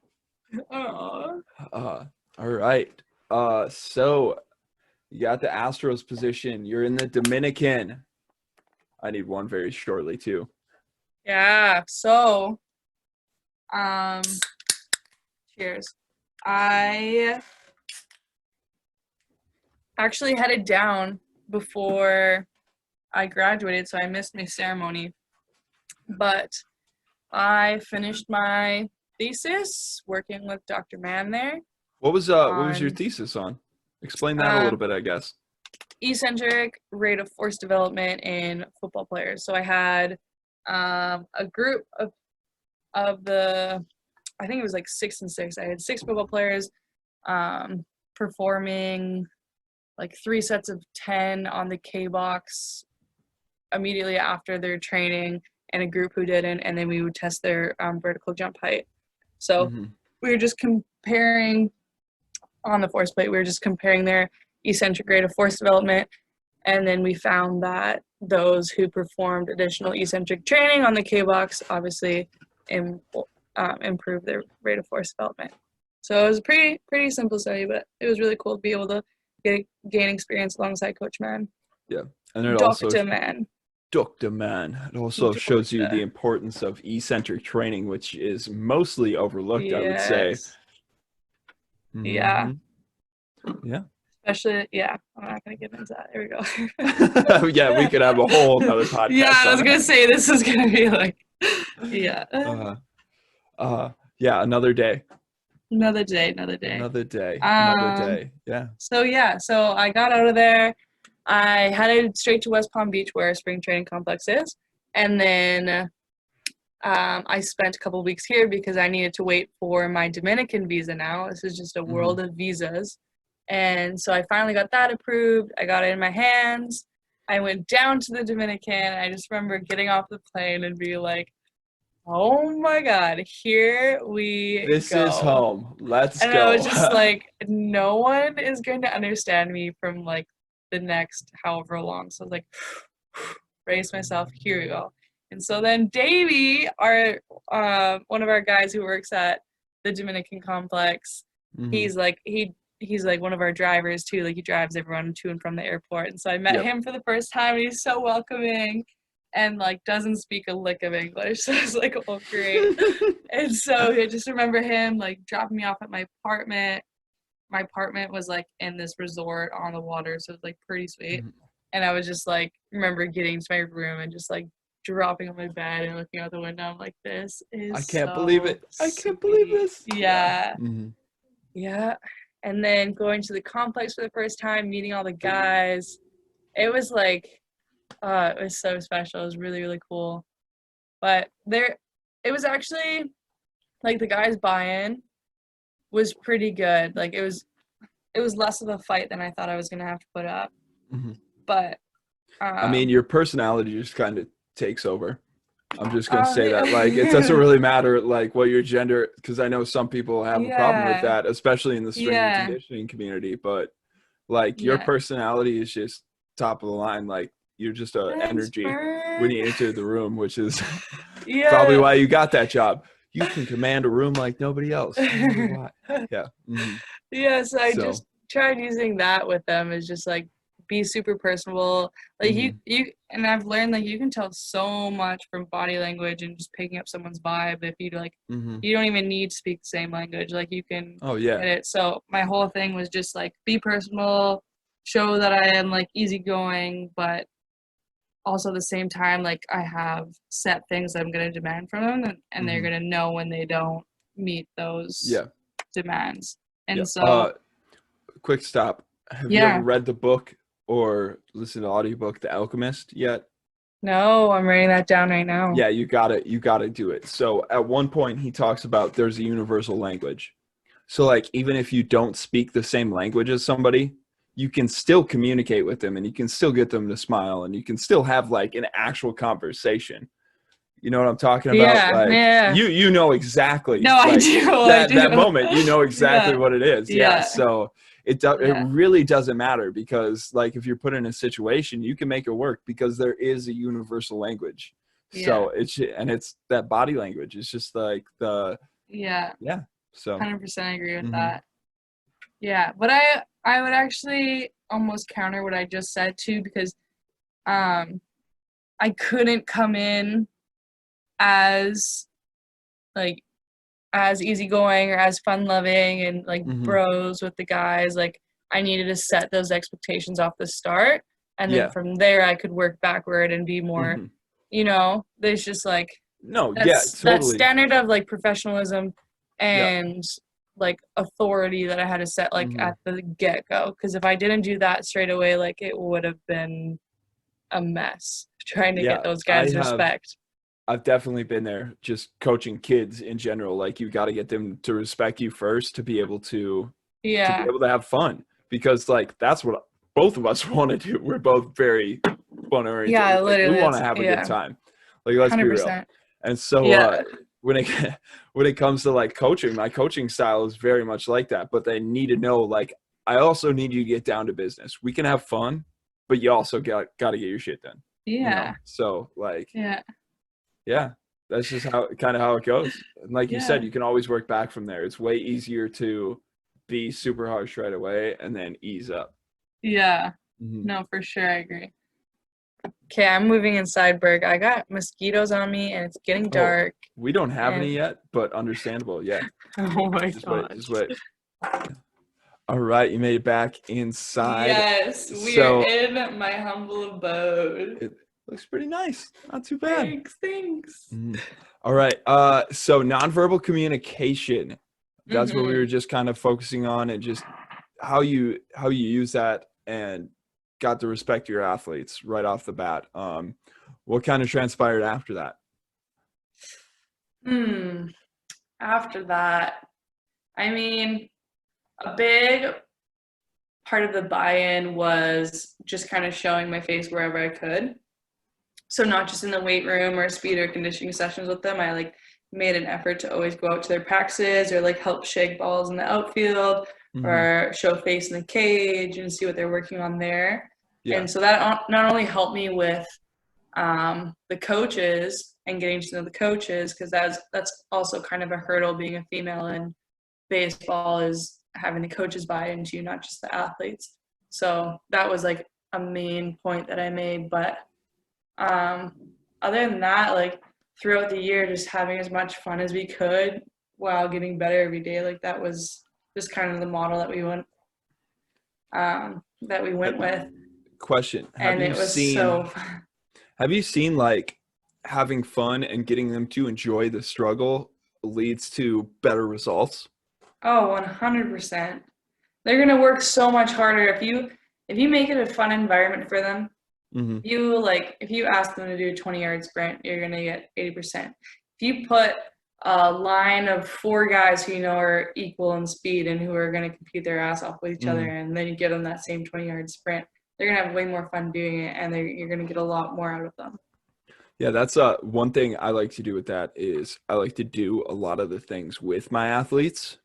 Oh. All right. So you got the Astros position. You're in the Dominican. I need one very shortly too. Yeah. So, cheers. I actually headed down before I graduated, so I missed my ceremony. But I finished my thesis working with Dr. Mann there. What was your thesis on? Explain that a little bit, I guess. Eccentric rate of force development in football players. So I had a group of the, I think it was like 6 and 6. I had 6 football players performing like 3 sets of 10 on the K box immediately after their training, and a group who didn't, and then we would test their vertical jump height. So we were just comparing on the force plate, we were just comparing their eccentric rate of force development, and then we found that those who performed additional eccentric training on the K box obviously improved their rate of force development. So it was a pretty simple study, but it was really cool to be able to gain experience alongside Coach Mann. Yeah, and it Dr. Mann. It also shows you the importance of eccentric training, which is mostly overlooked, I would say. Yeah. Yeah. Especially, I'm not going to get into that. There we go. Yeah, we could have a whole other podcast. Yeah, I was going to say, this is going to be like, another day. Another day. Yeah. So I got out of there. I headed straight to West Palm Beach, where our spring training complex is. And then I spent a couple of weeks here because I needed to wait for my Dominican visa now. This is just a world of visas. And so I finally got that approved. I got it in my hands. I went down to the Dominican. And I just remember getting off the plane and being like, oh my God, here we go. This is home. Let's go. And I was just like, no one is going to understand me from like the next however long. So I was like, brace myself, here we go. And so then Davey, our one of our guys who works at the Dominican complex, he's like he's like one of our drivers too. Like he drives everyone to and from the airport. And so I met him for the first time, and he's so welcoming and like doesn't speak a lick of English. So I was like, oh great. And so I just remember him like dropping me off at my apartment. My apartment was like in this resort on the water, so it was like pretty sweet. And I was just like, remember getting to my room and just like dropping on my bed and looking out the window. I'm like, this is I can't believe it. I can't believe this. Yeah. Yeah. And then going to the complex for the first time, meeting all the guys. It was like, it was so special. It was really, really cool. But it was actually, like, the guys' buy-in was pretty good. Like, it was less of a fight than I thought I was going to have to put up. But, I mean, your personality just kind of takes over. I'm just going to say that. Like, it doesn't really matter, like, what your gender, because I know some people have a problem with that, especially in the strength and conditioning community. But, like, your personality is just top of the line. Like, you're just an energy when you enter the room, which is probably why you got that job. You can command a room like nobody else. Yeah. Yes, I just tried using that with them. Is just like be super personable. Like you and I've learned like you can tell so much from body language and just picking up someone's vibe if you like you don't even need to speak the same language. Like you can get it. So my whole thing was just like be personal, show that I am like easygoing, but also at the same time, like I have set things I'm going to demand from them, and they're going to know when they don't meet those demands. And so, quick stop. Have you ever read the book or listened to the audiobook, The Alchemist, yet? No, I'm writing that down right now. Yeah, you gotta do it. So at one point he talks about there's a universal language. So like even if you don't speak the same language as somebody, you can still communicate with them and you can still get them to smile and you can still have like an actual conversation. You know what I'm talking about? You know exactly. No, like, I do. That moment, you know exactly what it is. Yeah. So it really doesn't matter because like if you're put in a situation, you can make it work because there is a universal language. So it's that body language. It's just like the So 100% agree with that. Yeah, but I would actually almost counter what I just said too because I couldn't come in as easygoing or as fun loving and like bros with the guys. Like I needed to set those expectations off the start, and then from there I could work backward and be more there's just like that standard of like professionalism and like authority that I had to set like at the get-go, because if I didn't do that straight away, like it would have been a mess trying to get those guys respect. I've definitely been there just coaching kids in general. Like you got to get them to respect you first to be able to be able to have fun, because like that's what both of us want to do. We're both very fun oriented. Yeah, literally. We want to have a good time. Like let's 100%. Be real. And so when it comes to like coaching, my coaching style is very much like that. But they need to know like I also need you to get down to business. We can have fun, but you also got to get your shit done. Yeah. You know? So like that's just how it goes. And like you said, you can always work back from there. It's way easier to be super harsh right away and then ease up. Yeah. No, for sure. I agree. Okay, I'm moving inside, Berg. I got mosquitoes on me and it's getting dark. We don't have any yet, but understandable. Yeah. Oh my God. Just wait. All right, you made it back inside. Yes, we are in my humble abode. It looks pretty nice. Not too bad. Thanks. All right. So nonverbal communication. That's what we were just kind of focusing on, and just how you use that and got to respect your athletes right off the bat. What kind of transpired after that? After that, I mean, a big part of the buy-in was just kind of showing my face wherever I could. So not just in the weight room or speed or conditioning sessions with them. I like made an effort to always go out to their practices or like help shake balls in the outfield or show face in the cage and see what they're working on there. And so that not only helped me with the coaches and getting to know the coaches, because that's also kind of a hurdle being a female in baseball, is having the coaches buy into, not just the athletes. So that was like a main point that I made. But other than that, like throughout the year, just having as much fun as we could while getting better every day. Like that was just kind of the model that we went with. Question. And it was so fun. Have you seen like having fun and getting them to enjoy the struggle leads to better results? Oh, 100%. They're going to work so much harder if you make it a fun environment for them. Mm-hmm. If you ask them to do a 20-yard sprint, you're going to get 80%. If you put a line of 4 guys who you know are equal in speed and who are going to compete their ass off with each other, and then you give them that same 20-yard sprint, they're going to have way more fun doing it, and you're going to get a lot more out of them. Yeah, that's one thing I like to do with that is I like to do a lot of the things with my athletes.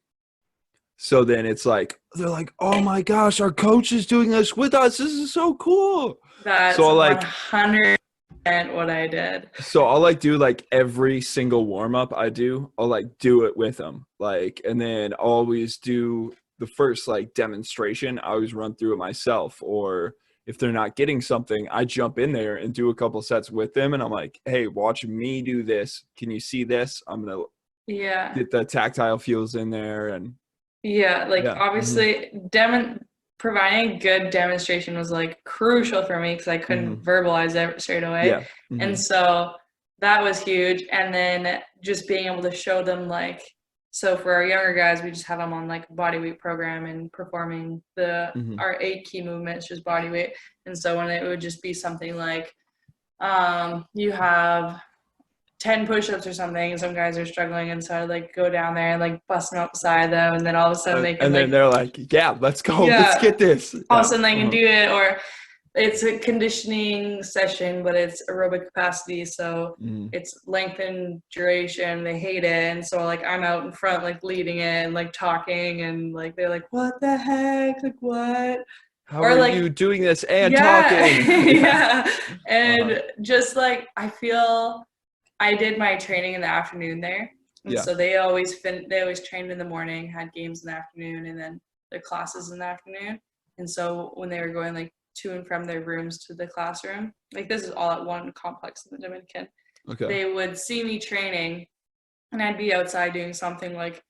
So then it's like, they're like, oh my gosh, our coach is doing this with us. This is so cool. That's so 100% what I did. So I'll like do like every single warm up I do, I'll like do it with them. Like, and then I'll always do the first like demonstration. I always run through it myself, or if they're not getting something, I jump in there and do a couple sets with them. And I'm like, hey, watch me do this. Can you see this? I'm going to get the tactile feels in there. And obviously providing good demonstration was like crucial for me because I couldn't verbalize it straight away. Yeah. Mm-hmm. And so that was huge. And then just being able to show them like, so for our younger guys, we just have them on like a body weight program and performing our 8 key movements, just body weight. And so when it would just be something like you have 10 push-ups or something, and some guys are struggling, and so I'd like go down there and like bust them upside them, and then all of a sudden they can then they're like, yeah, let's go, let's get this. All of a sudden they can do it, or it's a conditioning session, but it's aerobic capacity, so it's length and duration. They hate it, and so like I'm out in front like leading it and like talking, and like they're like, what the heck, like what? How are you doing this and talking? And just like I feel I did my training in the afternoon there, and so they always trained in the morning, had games in the afternoon, and then their classes in the afternoon. And so when they were going like to and from their rooms to the classroom, like this is all at one complex in the Dominican, they would see me training, and I'd be outside doing something like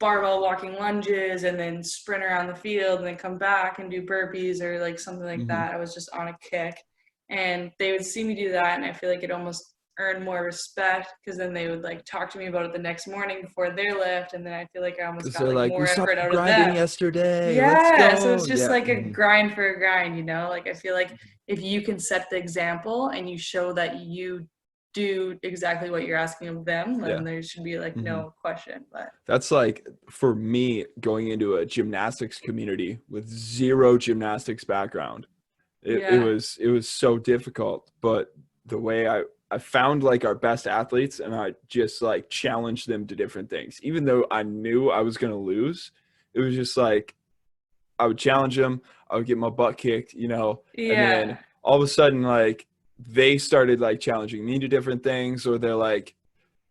barbell walking lunges, and then sprint around the field, and then come back and do burpees or like something like that. I was just on a kick, and they would see me do that, and I feel like it almost earn more respect because then they would like talk to me about it the next morning before their lift, and then I feel like I almost got like more effort out of them. Yesterday. So it's just like a grind for a grind, you know. Like I feel like if you can set the example and you show that you do exactly what you're asking of them, then there should be like no question. But that's like for me going into a gymnastics community with zero gymnastics background. It was so difficult, but the way I found like our best athletes, and I just like challenged them to different things. Even though I knew I was going to lose, it was just like I would challenge them. I would get my butt kicked, you know, and then all of a sudden like they started like challenging me to different things, or they're like,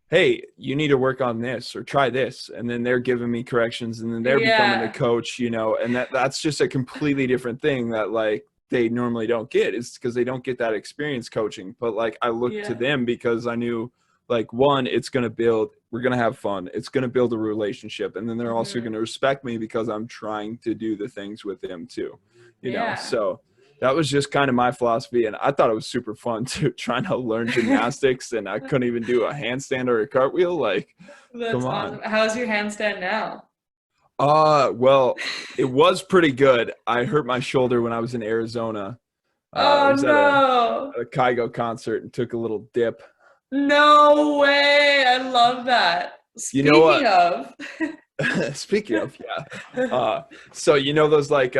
hey, you need to work on this or try this. And then they're giving me corrections, and then they're becoming the coach, you know, and that's just a completely different thing that like they normally don't get. It's because they don't get that experience coaching. But like I looked to them because I knew like one, we're going to have fun. It's going to build a relationship. And then they're also going to respect me because I'm trying to do the things with them too, you know? So that was just kind of my philosophy. And I thought it was super fun too, trying to learn gymnastics, and I couldn't even do a handstand or a cartwheel. Like, come on. Awesome. How's your handstand now? Well, it was pretty good. I hurt my shoulder when I was in Arizona. I was at a Kygo concert and took a little dip. No way. I love that. Speaking of, so you know those like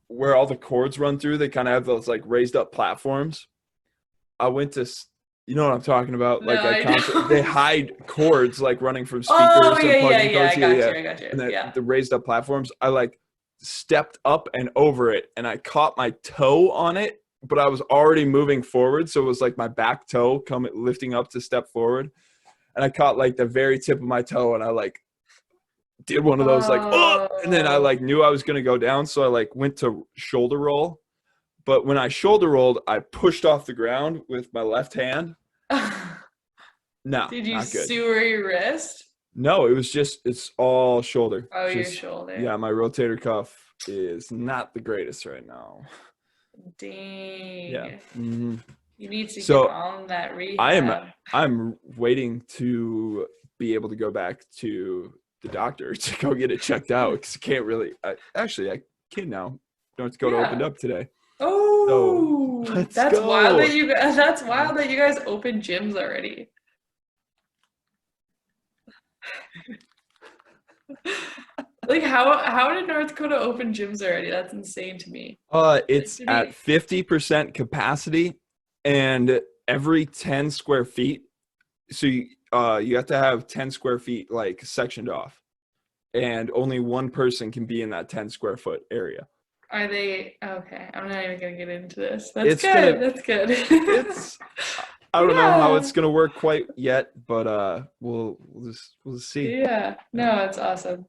where all the cords run through, they kind of have those like raised up platforms. I went to, you know what I'm talking about? Like a concert, they hide cords like running from speakers and plugging cords. I got you. And the raised up platforms, I like stepped up and over it, and I caught my toe on it, but I was already moving forward, so it was like my back toe lifting up to step forward, and I caught like the very tip of my toe, and I like did one of those like, oh, and then I like knew I was going to go down. So I like went to shoulder roll. But when I shoulder rolled, I pushed off the ground with my left hand. No, Did you not good. sewer your wrist? No, it's all shoulder. Oh, your just, shoulder. Yeah, my rotator cuff is not the greatest right now. Dang. Yeah. Mm-hmm. You need to get on that rehab. I'm waiting to be able to go back to the doctor to go get it checked out because I can't really. I can now. Don't have to go to Opened Up today. Oh, so, that's wild that you guys opened gyms already. Like how did North Dakota open gyms already? That's insane to me. It's at 50% capacity, and every 10 square feet. So you have to have 10 square feet like sectioned off, and only one person can be in that 10 square foot area. Are they okay? I'm not even gonna get into this. That's good. That's good. I don't know how it's gonna work quite yet, but we'll see. Yeah. No, it's awesome.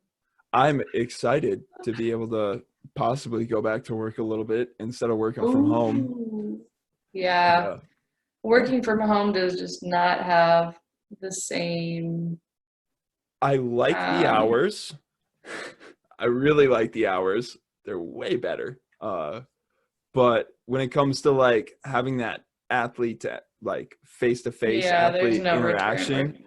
I'm excited to be able to possibly go back to work a little bit instead of working from home. Yeah. Working from home does just not have the same. I like the hours. I really like the hours. They're way better. But when it comes to like having that athlete to like face-to-face athlete interaction,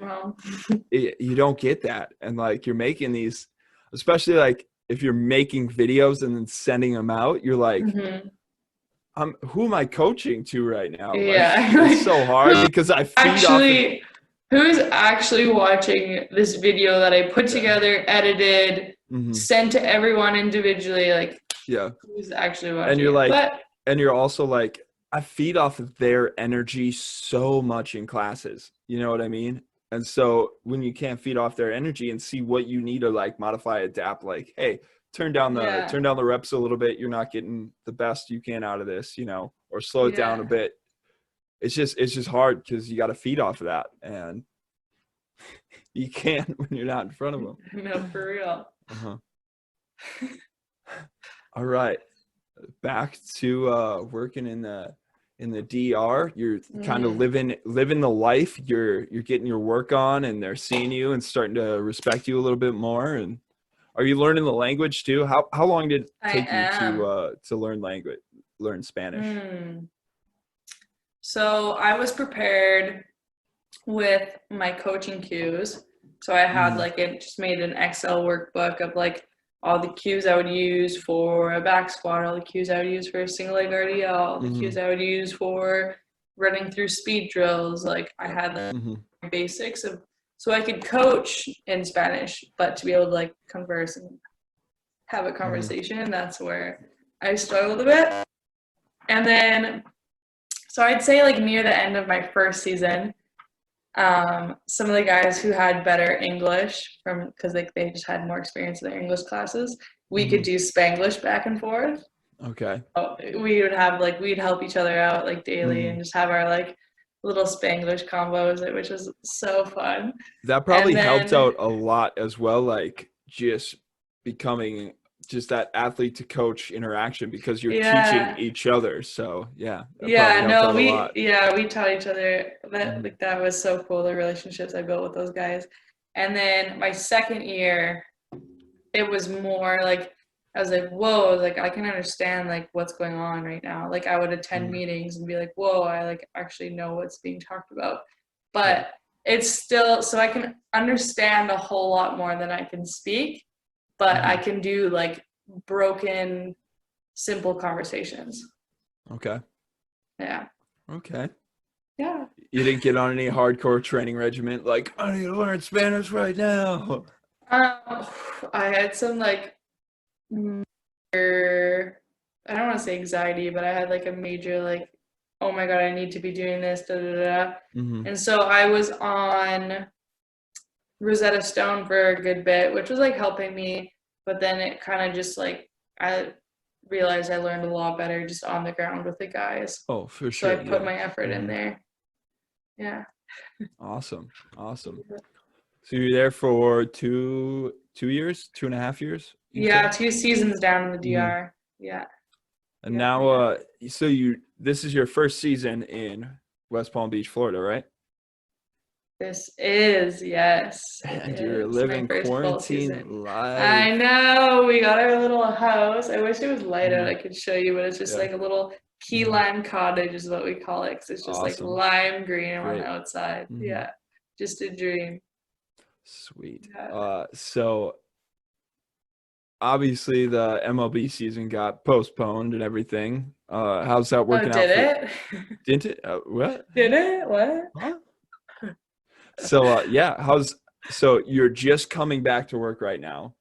you don't get that. And like you're making these, especially like if you're making videos and then sending them out, you're like, who am I coaching to right now? Yeah. Like, it's so hard because I feed who's actually watching this video that I put together, edited, sent to everyone individually, like who's actually watching? And you're like, and you're also like, I feed off of their energy so much in classes. You know what I mean? And so when you can't feed off their energy and see what you need to like modify, adapt, like, hey, turn down the reps a little bit. You're not getting the best you can out of this, you know, or slow it down a bit. It's just hard because you got to feed off of that, and you can't when you're not in front of them. No, for real. All right, back to working in the DR. You're kind of living the life. You're getting your work on, and they're seeing you and starting to respect you a little bit more. And are you learning the language too? How long did it take you to learn Spanish? So I was prepared with my coaching cues. So I had just made an Excel workbook of like all the cues I would use for a back squat, all the cues I would use for a single leg RDL, all the cues I would use for running through speed drills. Like I had the basics of, so I could coach in Spanish, but to be able to like converse and have a conversation, that's where I struggled a bit. And then, so I'd say like near the end of my first season, some of the guys who had better English because they just had more experience in their English classes, we could do Spanglish back and forth. Okay. We'd help each other out like daily and just have our like little Spanglish combos, which was so fun. That probably helped out a lot as well, like just becoming just that athlete to coach interaction because you're teaching each other. So we taught each other. That was so cool, the relationships I built with those guys. And then my second year, it was more like I was like, whoa, like I can understand like what's going on right now. Like I would attend meetings and be like, whoa, I like actually know what's being talked about. But it's still, so I can understand a whole lot more than I can speak. But I can do like broken, simple conversations. Okay. Yeah. Okay. Yeah. You didn't get on any hardcore training regimen like, I need to learn Spanish right now. I had some like major, I don't want to say anxiety, but I had like a major like, oh my God, I need to be doing this, da da da. And so I was on Rosetta Stone for a good bit, which was like helping me, but then it kind of just like I realized I learned a lot better just on the ground with the guys. Oh, for sure. So I put my effort in there. Yeah. Awesome. So you're there for 2 2 years, 2.5 years. Yeah, 2 seasons down in the DR. Yeah. And now, so this is your first season in West Palm Beach, Florida, right? This is, yes. And you're living quarantine life. I know. We got our little house. I wish it was light out. I could show you, but it's just like a little key lime cottage is what we call it. 'Cause it's just like lime green on the outside. Yeah. Just a dream. Sweet. So obviously the MLB season got postponed and everything. How's that working out? Did it? Didn't it? What? Did it? What? Huh? So so you're just coming back to work right now.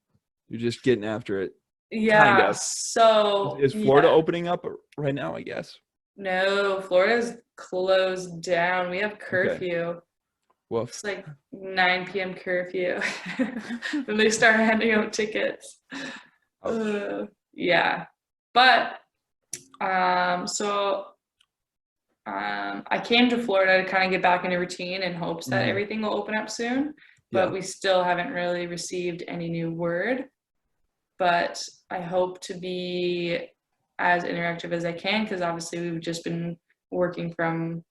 You're just getting after it. Yeah. Kind of. So is Florida opening up right now, I guess? No, Florida's closed down. We have curfew. Okay. Well, it's like 9 p.m. curfew. When they start handing out tickets. Yeah. But I came to Florida to kind of get back into routine in hopes that everything will open up soon, but we still haven't really received any new word. But I hope to be as interactive as I can, because obviously we've just been working from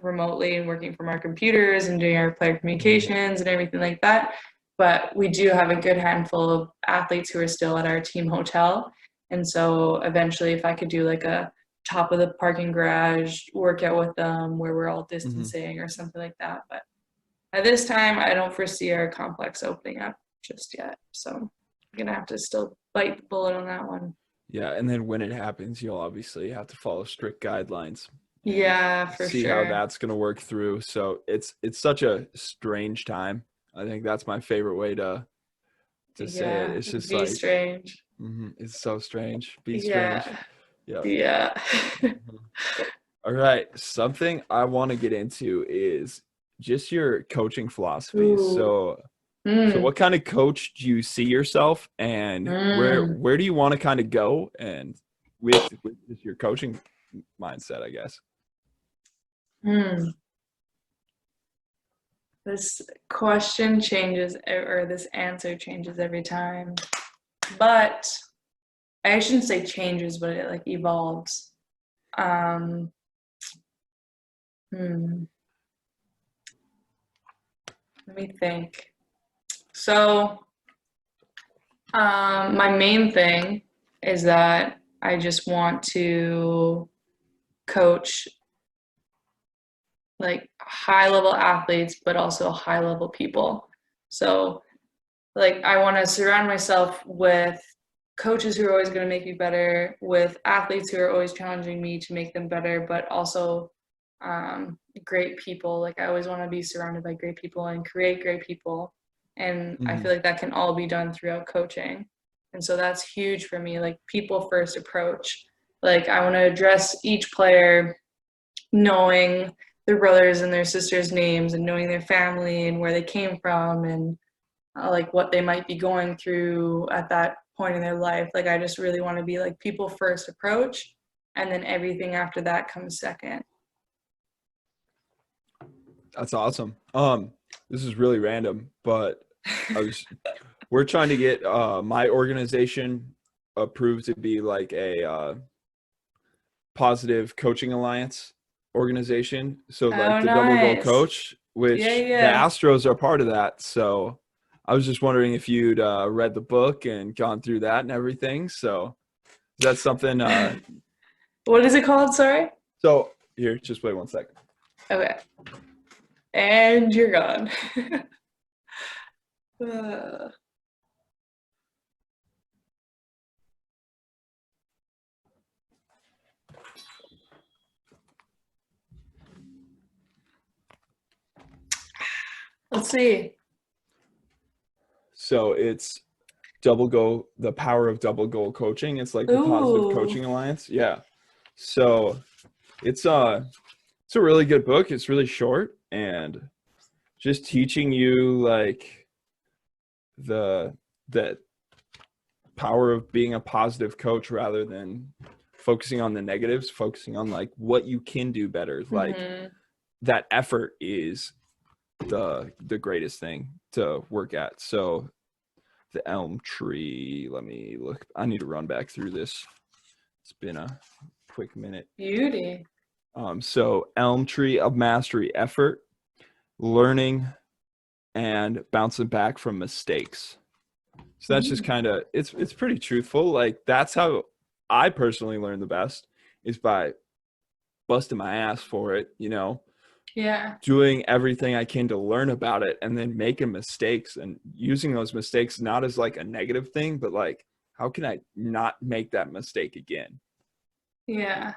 remotely and working from our computers and doing our player communications and everything like that. But we do have a good handful of athletes who are still at our team hotel. And so eventually if I could do like a top of the parking garage workout with them where we're all distancing or something like that. But at this time, I don't foresee our complex opening up just yet. So I'm going to have to still bite the bullet on that one. Yeah, and then when it happens, you'll obviously have to follow strict guidelines. Yeah, for sure. See how that's going to work through. So it's such a strange time. I think that's my favorite way to say it. It's just like strange. It's so strange. Be strange. Yeah. All right. Something I want to get into is just your coaching philosophy. So what kind of coach do you see yourself, and where do you want to kind of go, and with your coaching mindset, I guess? This question changes, or this answer changes every time. But I shouldn't say changes, but it like evolves. Let me think. So my main thing is that I just want to coach like high level athletes, but also high level people. So like I want to surround myself with coaches who are always going to make me better, with athletes who are always challenging me to make them better, but also great people. Like I always want to be surrounded by great people and create great people. And I feel like that can all be done throughout coaching. And so that's huge for me, like people first approach. Like I want to address each player knowing their brothers and their sisters' names and knowing their family and where they came from and like what they might be going through at that point in their life. Like I just really want to be like people first approach, and then everything after that comes second. That's awesome. This is really random, but we're trying to get my organization approved to be like a positive coaching alliance organization. So like the Double Goal Coach, which the Astros are part of that. So I was just wondering if you'd read the book and gone through that and everything. So is that something? What is it called? Sorry. So here, just wait 1 second. Okay. And you're gone. Let's see. So it's the power of Double Goal Coaching. It's like the Positive Coaching Alliance. Yeah. So it's a really good book. It's really short and just teaching you like the power of being a positive coach rather than focusing on the negatives, focusing on like what you can do better. Like that effort is the greatest thing to work at. So the elm tree. Let me look. I need to run back through this. It's been a quick minute. Beauty. So elm tree of mastery, effort, learning, and bouncing back from mistakes. So that's just kind of, it's pretty truthful. Like, that's how I personally learn the best, is by busting my ass for it, you know? Yeah. Doing everything I can to learn about it, and then making mistakes and using those mistakes not as like a negative thing, but like, how can I not make that mistake again? Yeah.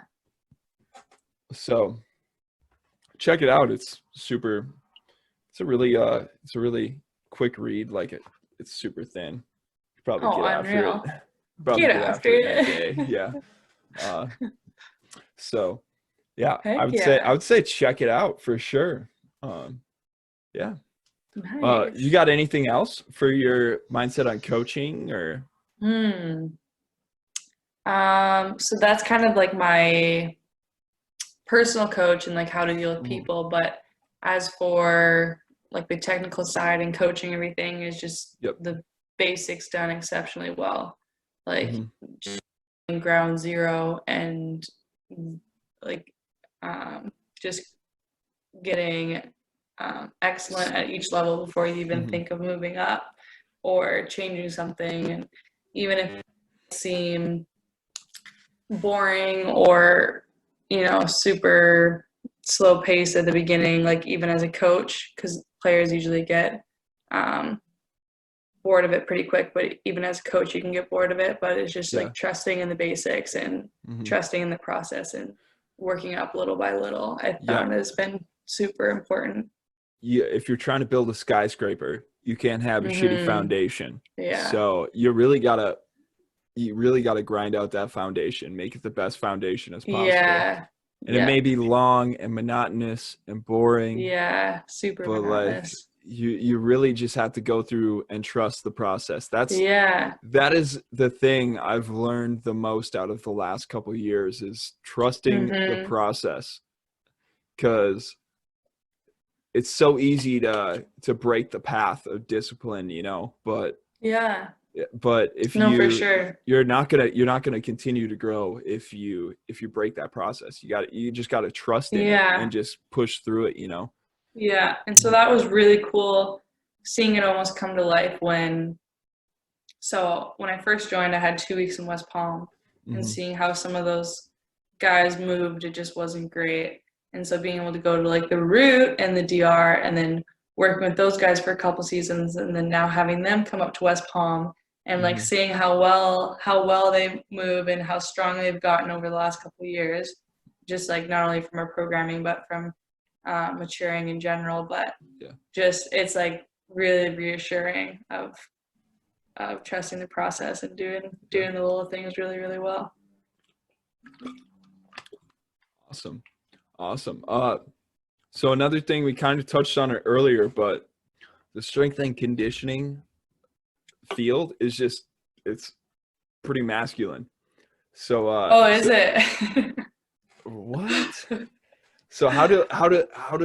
So check it out. It's a really quick read. Like, it's super thin. You probably get after it. Probably get after it in a day. Yeah. So yeah, I would say check it out for sure. Yeah. Nice. You got anything else for your mindset on coaching, or? So that's kind of like my personal coach and like how to deal with people. But as for like the technical side and coaching, everything is just the basics done exceptionally well. Like just ground zero and like just getting excellent at each level before you even think of moving up or changing something. And even if it seems boring or, you know, super slow pace at the beginning, like even as a coach, because players usually get bored of it pretty quick, but even as a coach you can get bored of it. But it's just like trusting in the basics and trusting in the process and working up little by little. I found has been super important. Yeah, if you're trying to build a skyscraper, you can't have a shitty foundation. Yeah. So you really gotta grind out that foundation, make it the best foundation as possible. Yeah. And it may be long and monotonous and boring. Yeah, super but monotonous. Like, you really just have to go through and trust the process. That is the thing I've learned the most out of the last couple of years, is trusting the process, because it's so easy to break the path of discipline, you know, but if for sure. you're not gonna continue to grow if you break that process. You just gotta trust in it and just push through it, you know. Yeah, and so that was really cool, seeing it almost come to life when I first joined, I had 2 weeks in West Palm, and seeing how some of those guys moved, it just wasn't great. And so being able to go to like the Root and the DR, and then working with those guys for a couple seasons, and then now having them come up to West Palm, and like seeing how well they move and how strong they've gotten over the last couple of years, just like not only from our programming but from maturing in general. But just it's like really reassuring of trusting the process and doing the little things really, really well. Awesome. So another thing, we kind of touched on it earlier, but the strength and conditioning field is just, it's pretty masculine. So is it? What? So how do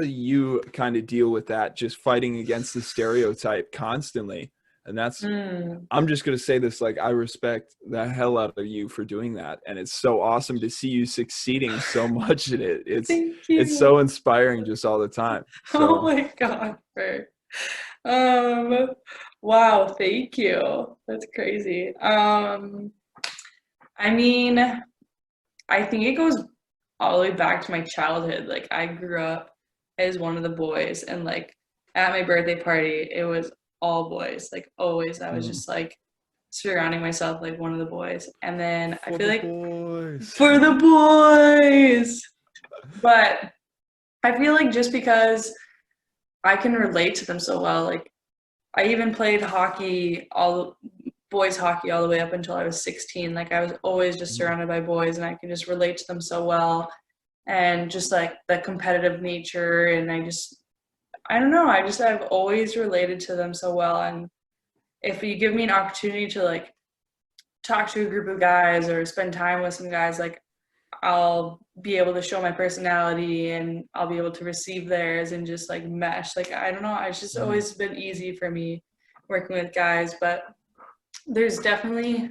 you kind of deal with that, just fighting against the stereotype constantly? And that's, I'm just going to say this, like, I respect the hell out of you for doing that. And it's so awesome to see you succeeding so much in it. It's so inspiring just all the time. So. Oh my God. Wow. Thank you. That's crazy. I mean, I think it goes all the way back to my childhood. Like, I grew up as one of the boys, and like at my birthday party, it was all boys, like always. I was just like surrounding myself like one of the boys. And then I feel like for the boys, but I feel like just because I can relate to them so well, like I even played boys hockey all the way up until I was 16. Like I was always just surrounded by boys, and I can just relate to them so well, and just like the competitive nature. And I don't know, I've always related to them so well. And if you give me an opportunity to like talk to a group of guys or spend time with some guys, like I'll be able to show my personality, and I'll be able to receive theirs and just like mesh. Like, I don't know, it's just always been easy for me working with guys. But there's definitely,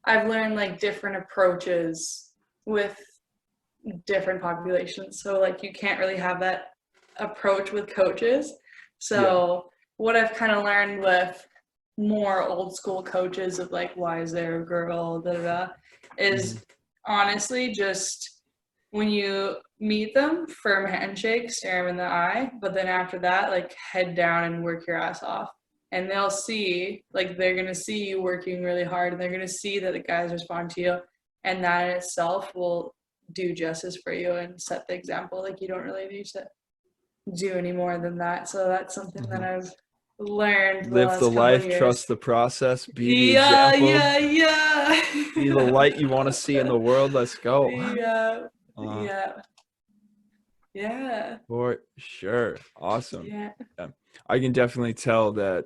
I've learned like different approaches with different populations. So like you can't really have that approach with coaches. So what I've kind of learned with more old school coaches of like, why is there a girl, da da da, is honestly just when you meet them, firm handshake, stare them in the eye, but then after that, like head down and work your ass off. And they'll see, like they're gonna see you working really hard, and they're gonna see that the guys respond to you, and that in itself will do justice for you and set the example. Like you don't really need to do any more than that. So that's something that I've learned the Live last the couple life, years. trust the process, be the example. Yeah. Be the light you want to see in the world. Let's go. Yeah. For sure. Awesome. Yeah. I can definitely tell that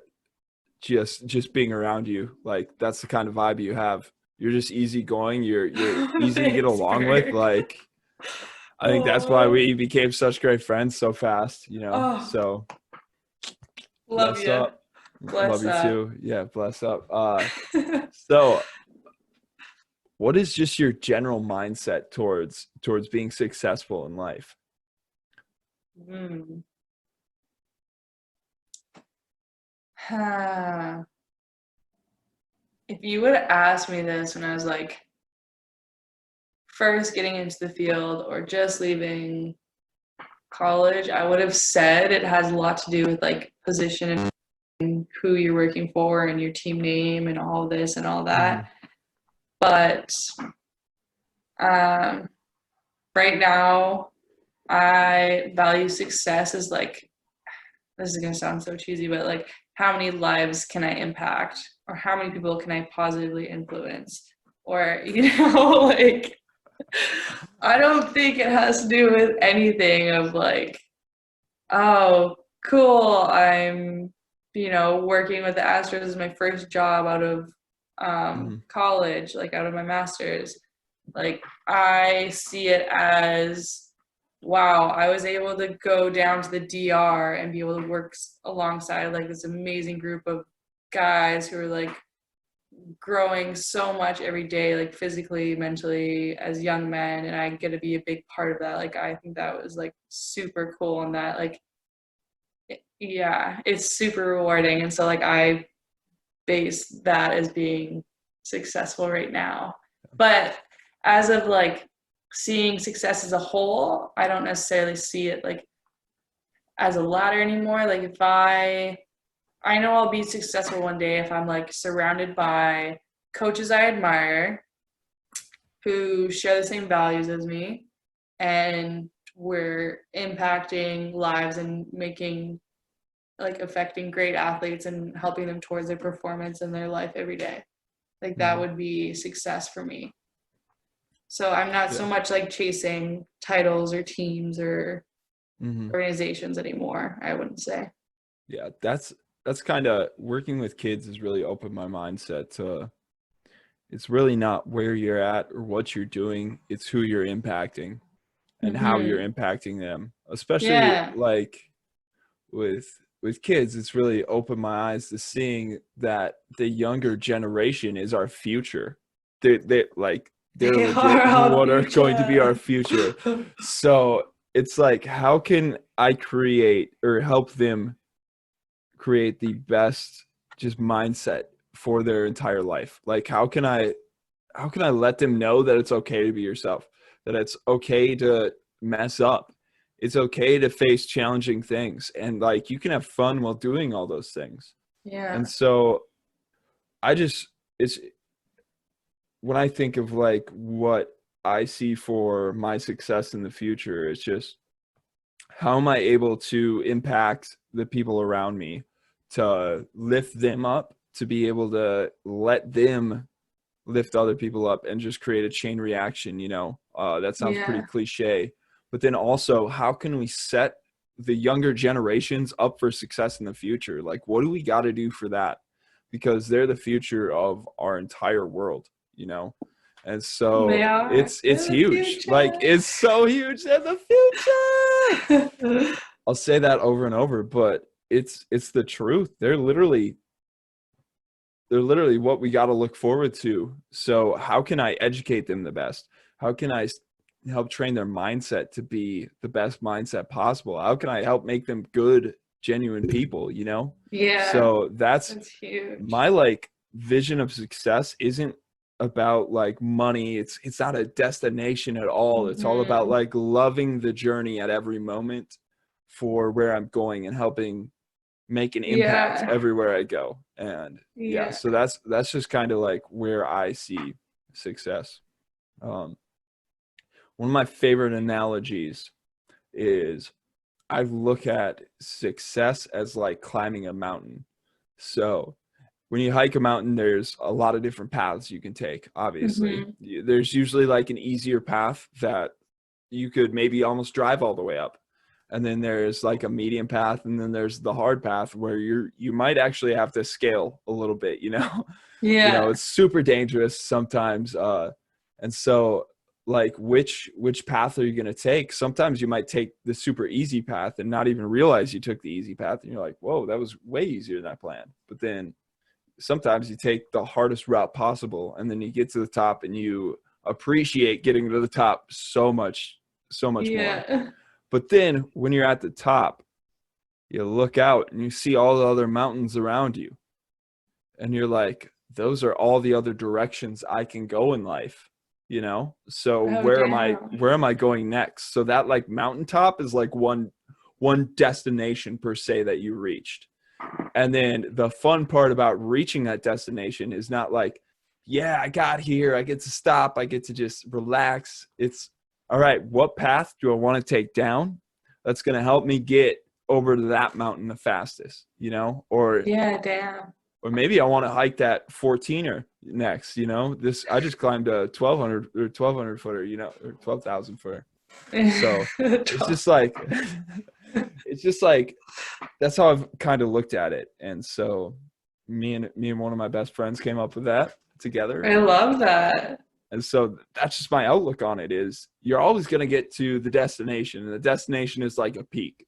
just being around you, like that's the kind of vibe you have. You're just easygoing. You're easy to get along with. Like I think that's why we became such great friends so fast, you know. So love you. Up. Bless love up. You too. Yeah, bless up. So what is just your general mindset towards being successful in life? If you would have asked me this when I was like first getting into the field or just leaving college, I would have said it has a lot to do with like position and who you're working for and your team name and all this and all that. But right now, I value success as like, this is going to sound so cheesy, but like how many lives can I impact, or how many people can I positively influence, or, you know, like, I don't think it has to do with anything of like, oh, cool, I'm, you know, working with the Astros as my first job out of college, like out of my master's. Like, I see it as, wow, I was able to go down to the DR and be able to work alongside like this amazing group of guys who are like growing so much every day, like physically, mentally, as young men, and I get to be a big part of that. Like I think that was like super cool, and that like it's super rewarding. And so like I base that as being successful right now. But as of like seeing success as a whole, I don't necessarily see it like as a ladder anymore. Like if I know I'll be successful one day if I'm like surrounded by coaches I admire who share the same values as me, and we're impacting lives and making like affecting great athletes and helping them towards their performance in their life every day. Like that would be success for me. So I'm not so much like chasing titles or teams or organizations anymore, I wouldn't say. Yeah, that's kind of, working with kids has really opened my mindset to, it's really not where you're at or what you're doing, it's who you're impacting and how you're impacting them. Especially like with kids, it's really opened my eyes to seeing that the younger generation is our future. They're legit what are going to be our future. So it's like, how can I create or help them create the best just mindset for their entire life? Like how can I let them know that it's okay to be yourself, that it's okay to mess up, it's okay to face challenging things, and like you can have fun while doing all those things. And so it's when I think of like what I see for my success in the future, it's just, how am I able to impact the people around me, to lift them up, to be able to let them lift other people up and just create a chain reaction, you know? That sounds pretty cliche, but then also, how can we set the younger generations up for success in the future? Like, what do we got to do for that? Because they're the future of our entire world, you know? And so it's huge. Like, it's so huge in the future. I'll say that over and over, but it's the truth. They're literally literally what we got to look forward to. So how can I educate them the best? How can I help train their mindset to be the best mindset possible? How can I help make them good, genuine people, you know? Yeah. So that's huge. My like vision of success isn't about like money. It's not a destination at all. It's all about like loving the journey at every moment for where I'm going and helping make an impact everywhere I go. And so that's just kind of like where I see success. One of my favorite analogies is I look at success as like climbing a mountain. So when you hike a mountain, there's a lot of different paths you can take, obviously. There's usually like an easier path that you could maybe almost drive all the way up. And then there's like a medium path, and then there's the hard path where you might actually have to scale a little bit, you know? Yeah. You know, it's super dangerous sometimes. And so like which path are you going to take? Sometimes you might take the super easy path and not even realize you took the easy path. And you're like, whoa, that was way easier than I planned. But then sometimes you take the hardest route possible, and then you get to the top and you appreciate getting to the top so much more. But then when you're at the top, you look out and you see all the other mountains around you, and you're like, those are all the other directions I can go in life, you know? So where am I going next? So that like mountaintop is like one destination per se that you reached. And then the fun part about reaching that destination is not like, yeah, I got here, I get to stop, I get to just relax. It's all right, what path do I want to take down that's going to help me get over to that mountain the fastest, you know? Or maybe I want to hike that 14er next, you know? I just climbed a 1200 footer, you know, or 12,000 footer. So it's just like that's how I've kind of looked at it. And so me and one of my best friends came up with that together. I love that. And so that's just my outlook on it, is you're always going to get to the destination, and the destination is like a peak.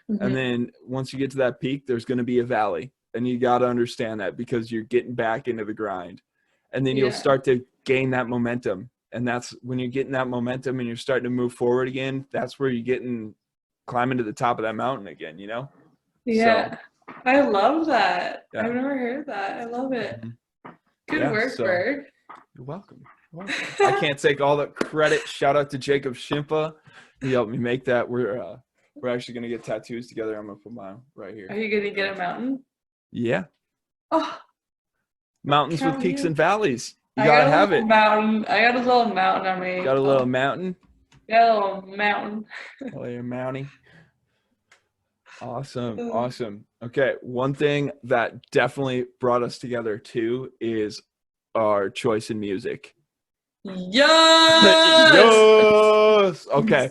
And then once you get to that peak, there's going to be a valley, and you got to understand that, because you're getting back into the grind. And then you'll start to gain that momentum. And that's when you're getting that momentum and you're starting to move forward again, that's where you're climbing to the top of that mountain again, you know? Yeah. So, I love that. Yeah. I've never heard that. I love it. Good work, Berg. You're welcome. I can't take all the credit. Shout out to Jacob Shimpa. He helped me make that. We're actually going to get tattoos together. I'm going to put mine right here. Are you going to get a mountain? Yeah. Oh. Mountains with peaks and valleys. You got to have it. Mountain. I got a little mountain on me. Got a little mountain? Got a little mountain. A little mountie. Awesome. Okay, one thing that definitely brought us together too is our choice in music. Yes! Okay,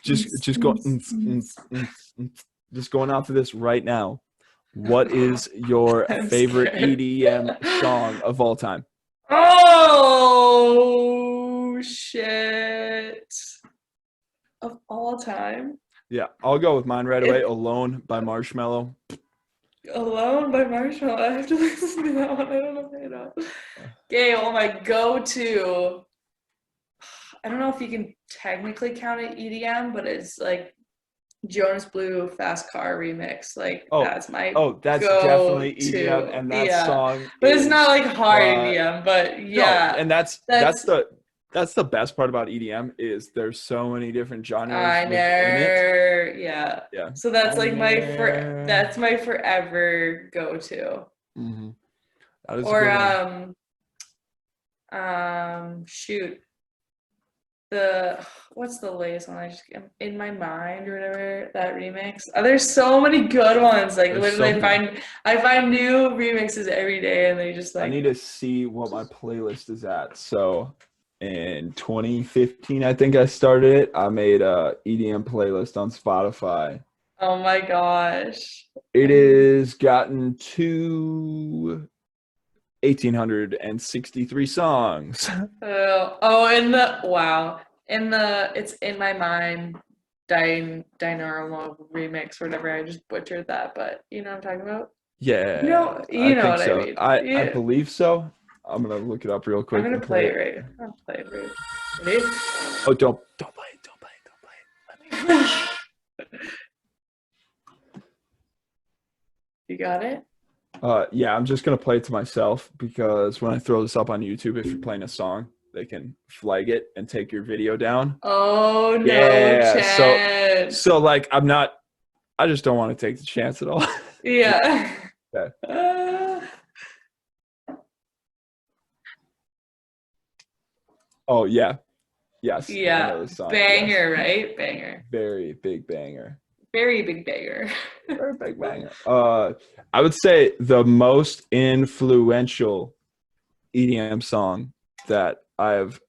just going off of this right now. What is your favorite EDM song of all time? Oh shit! Of all time? Yeah, I'll go with mine right away. Alone by Marshmello. Alone by Marshmello. I have to listen to that one. I don't know if I know. Okay, well, my go-to. I don't know if you can technically count it EDM, but it's like Jonas Blue Fast Car remix. Like that's my that's go-to. Definitely EDM, and that song. But it's not like hard EDM. But yeah, no, and that's the best part about EDM is there's so many different genres. I know. Yeah. So that's like that's my forever go-to. Mm-hmm. That is shoot. What's the latest one? I just In My Mind or whatever, that remix. There's so many good ones. Like literally I find new remixes every day, and they just like. I need to see what my playlist is at. So in 2015, I think I started it. I made a EDM playlist on Spotify. Oh my gosh. It has gotten to 1,863 songs. It's In My Mind, Dynamo remix or whatever. I just butchered that, but you know what I'm talking about? Yeah, I You know think what I so. mean. I Yeah. believe so. I'm gonna look it up real I'm quick gonna and play play it it. right. I'll play it right. Ready? Oh, don't play it. Don't play it. Don't play it. Let me. You got it? Yeah, I'm just gonna play it to myself because when I throw this up on YouTube, if you're playing a song, they can flag it and take your video down. Oh, no Yeah, chance. so like I'm not. I just don't want to take the chance at all. Yeah. Okay. Oh yeah, yes, I know Yeah. this song. Yes, Banger, right? Banger. very big banger. Very big banger. Very big banger. I would say the most influential EDM song that I have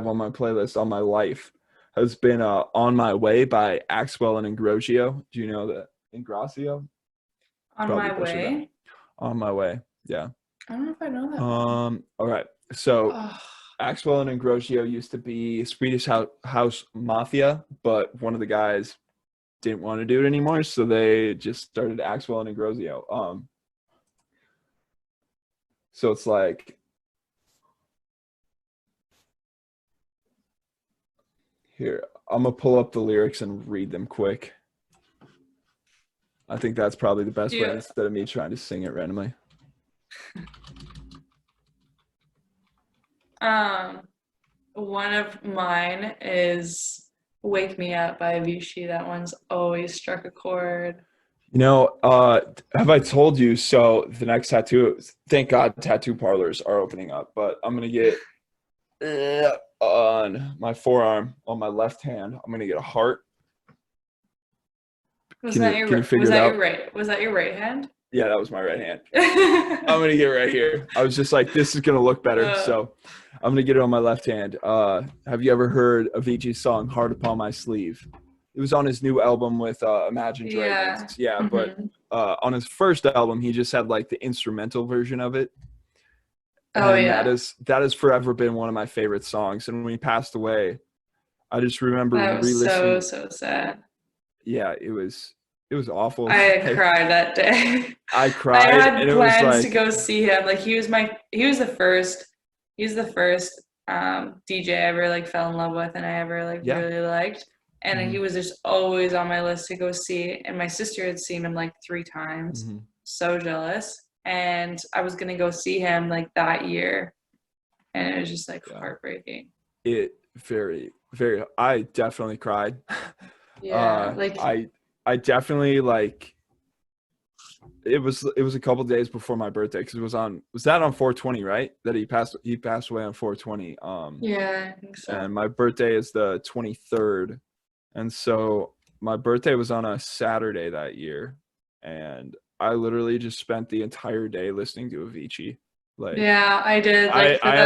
on my playlist on my life has been "On My Way" by Axwell and Ingrosio. Do you know that Ingrosio? On Probably my butchered that. way. On My Way. Yeah. I don't know if I know that one. All right. So Oh, Axwell and Ingrosio used to be Swedish House Mafia, but one of the guys didn't want to do it anymore, so they just started Axwell and Ingrosio. So it's like here, I'm gonna pull up the lyrics and read them quick. I think that's probably the best way yeah. instead of me trying to sing it randomly. One of mine is "Wake Me Up" by Avicii. That one's always struck a chord. You know, have I told you? So the next tattoo, thank God, tattoo parlors are opening up. But I'm gonna get on my forearm, on my left hand. I'm gonna get a heart. Was Can that you figure it out? Was that your right hand? Yeah, that was my right hand. I'm gonna get it right here. I was just like, this is gonna look better, so I'm gonna get it on my left hand. Have you ever heard Avicii's song "Heart Upon My Sleeve"? It was on his new album with Imagine Dragons. Yeah, but on his first album, he just had like the instrumental version of it. And that has forever been one of my favorite songs. And when he passed away, I just remember that was re-listening. so sad. Yeah, it was awful. I cried that day. I cried. I had and it plans was like, to go see him. Like he was the first DJ I ever like fell in love with and I ever like really liked. And he was just always on my list to go see. And my sister had seen him like 3 times. So jealous. And I was gonna go see him like that year. And it was just like heartbreaking. It very, very I definitely cried. Yeah. I definitely like it was a couple days before my birthday because was that on 420, right? That he passed away on 420. Yeah, I think so. And my birthday is the 23rd. And so my birthday was on a Saturday that year. And I literally just spent the entire day listening to Avicii. Like, yeah, I did.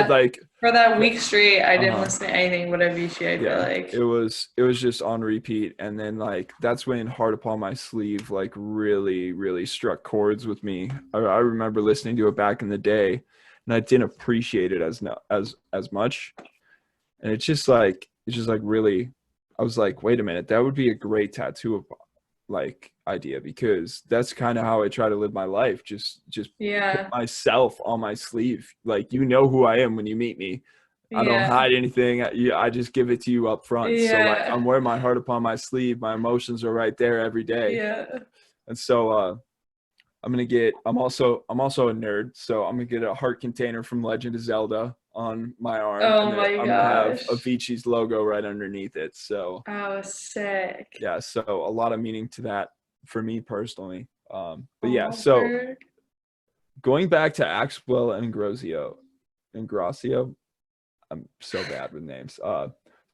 Like for that week straight, I didn't listen to anything but Avicii. I feel like it was just on repeat, and then like that's when "Heart Upon My Sleeve" like really struck chords with me. I remember listening to it back in the day, and I didn't appreciate it as much. And it's just like really, I was like, wait a minute, that would be a great tattoo like idea because that's kind of how I try to live my life. Just put myself on my sleeve. Like, you know who I am when you meet me. I don't hide anything. I just give it to you up front. So like I'm wearing my heart upon my sleeve. My emotions are right there every day. Yeah. And so I'm also a nerd, so I'm gonna get a heart container from Legend of Zelda on my arm. Oh and my I'm gonna have Avicii's logo right underneath it. So sick. Yeah, so a lot of meaning to that for me personally. But yeah, so going back to Axwell and Ingrosio, I'm so bad with names.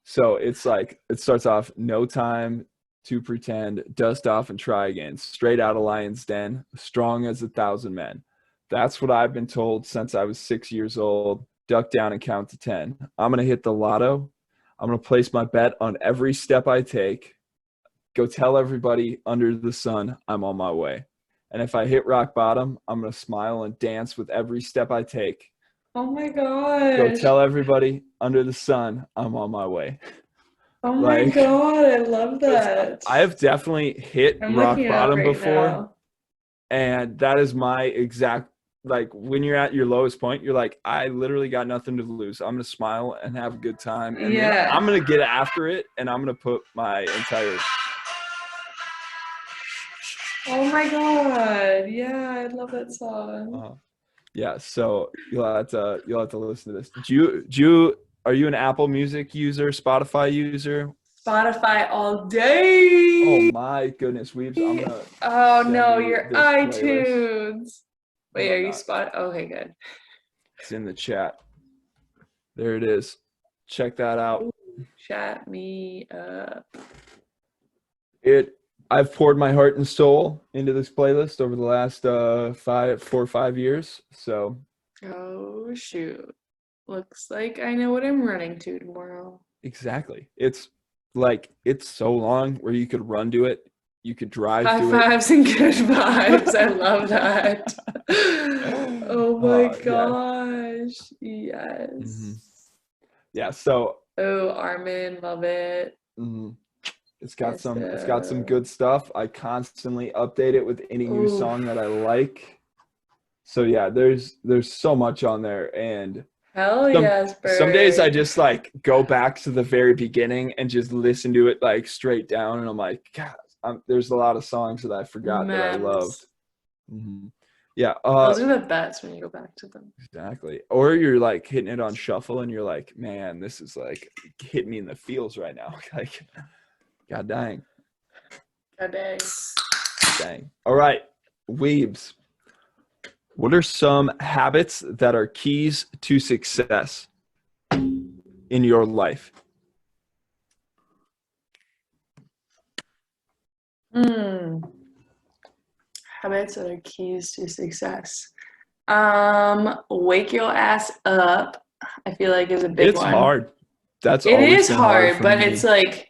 So it's like it starts off, "No time to pretend, dust off and try again, straight out of lion's den, strong as 1,000 men. That's what I've been told since I was 6 years old. Duck down and count to 10. I'm gonna hit the lotto. I'm gonna place my bet on every step I take. Go tell everybody under the sun I'm on my way. And if I hit rock bottom, I'm gonna smile and dance with every step I take. Oh my gosh. Go tell everybody under the sun I'm on my way." Oh my God, I love that. I have definitely hit rock bottom before. And that is my exact, like, when you're at your lowest point, you're like, I literally got nothing to lose. I'm going to smile and have a good time. And then I'm going to get after it, and I'm going to put my entire. Oh my God. Yeah, I love that song. Yeah, so you'll have to listen to this. Are you an Apple Music user, Spotify user? Spotify all day. Oh my goodness, Weebs. I'm gonna. Oh no, your iTunes. Playlist. Wait, are you Spotify? Okay, good. It's in the chat. There it is. Check that out. Ooh, chat me up. I've poured my heart and soul into this playlist over the last 4 or 5 years. So. Oh shoot! Looks like I know what I'm running to tomorrow. Exactly. It's so long where you could run to it. You could drive to it. High fives and good vibes. I love that. Oh my gosh. Yes. Mm-hmm. Yeah. So. Oh, Armin, love it. Mm-hmm. It's got some good stuff. I constantly update it with any new song that I like. So yeah, there's so much on there, and yes, Bert. Some days I just like go back to the very beginning and just listen to it like straight down, and I'm like, God, there's a lot of songs that I forgot that I loved. Mm-hmm. Yeah, those are the best when you go back to them. Exactly. Or you're like hitting it on shuffle, and you're like, man, this is like hitting me in the feels right now. Like, God dang. God dang. Dang. All right, Weebs. What are some habits that are keys to success in your life? Habits that are keys to success. Wake your ass up. I feel like is a big one. It's hard. It is hard, but it's like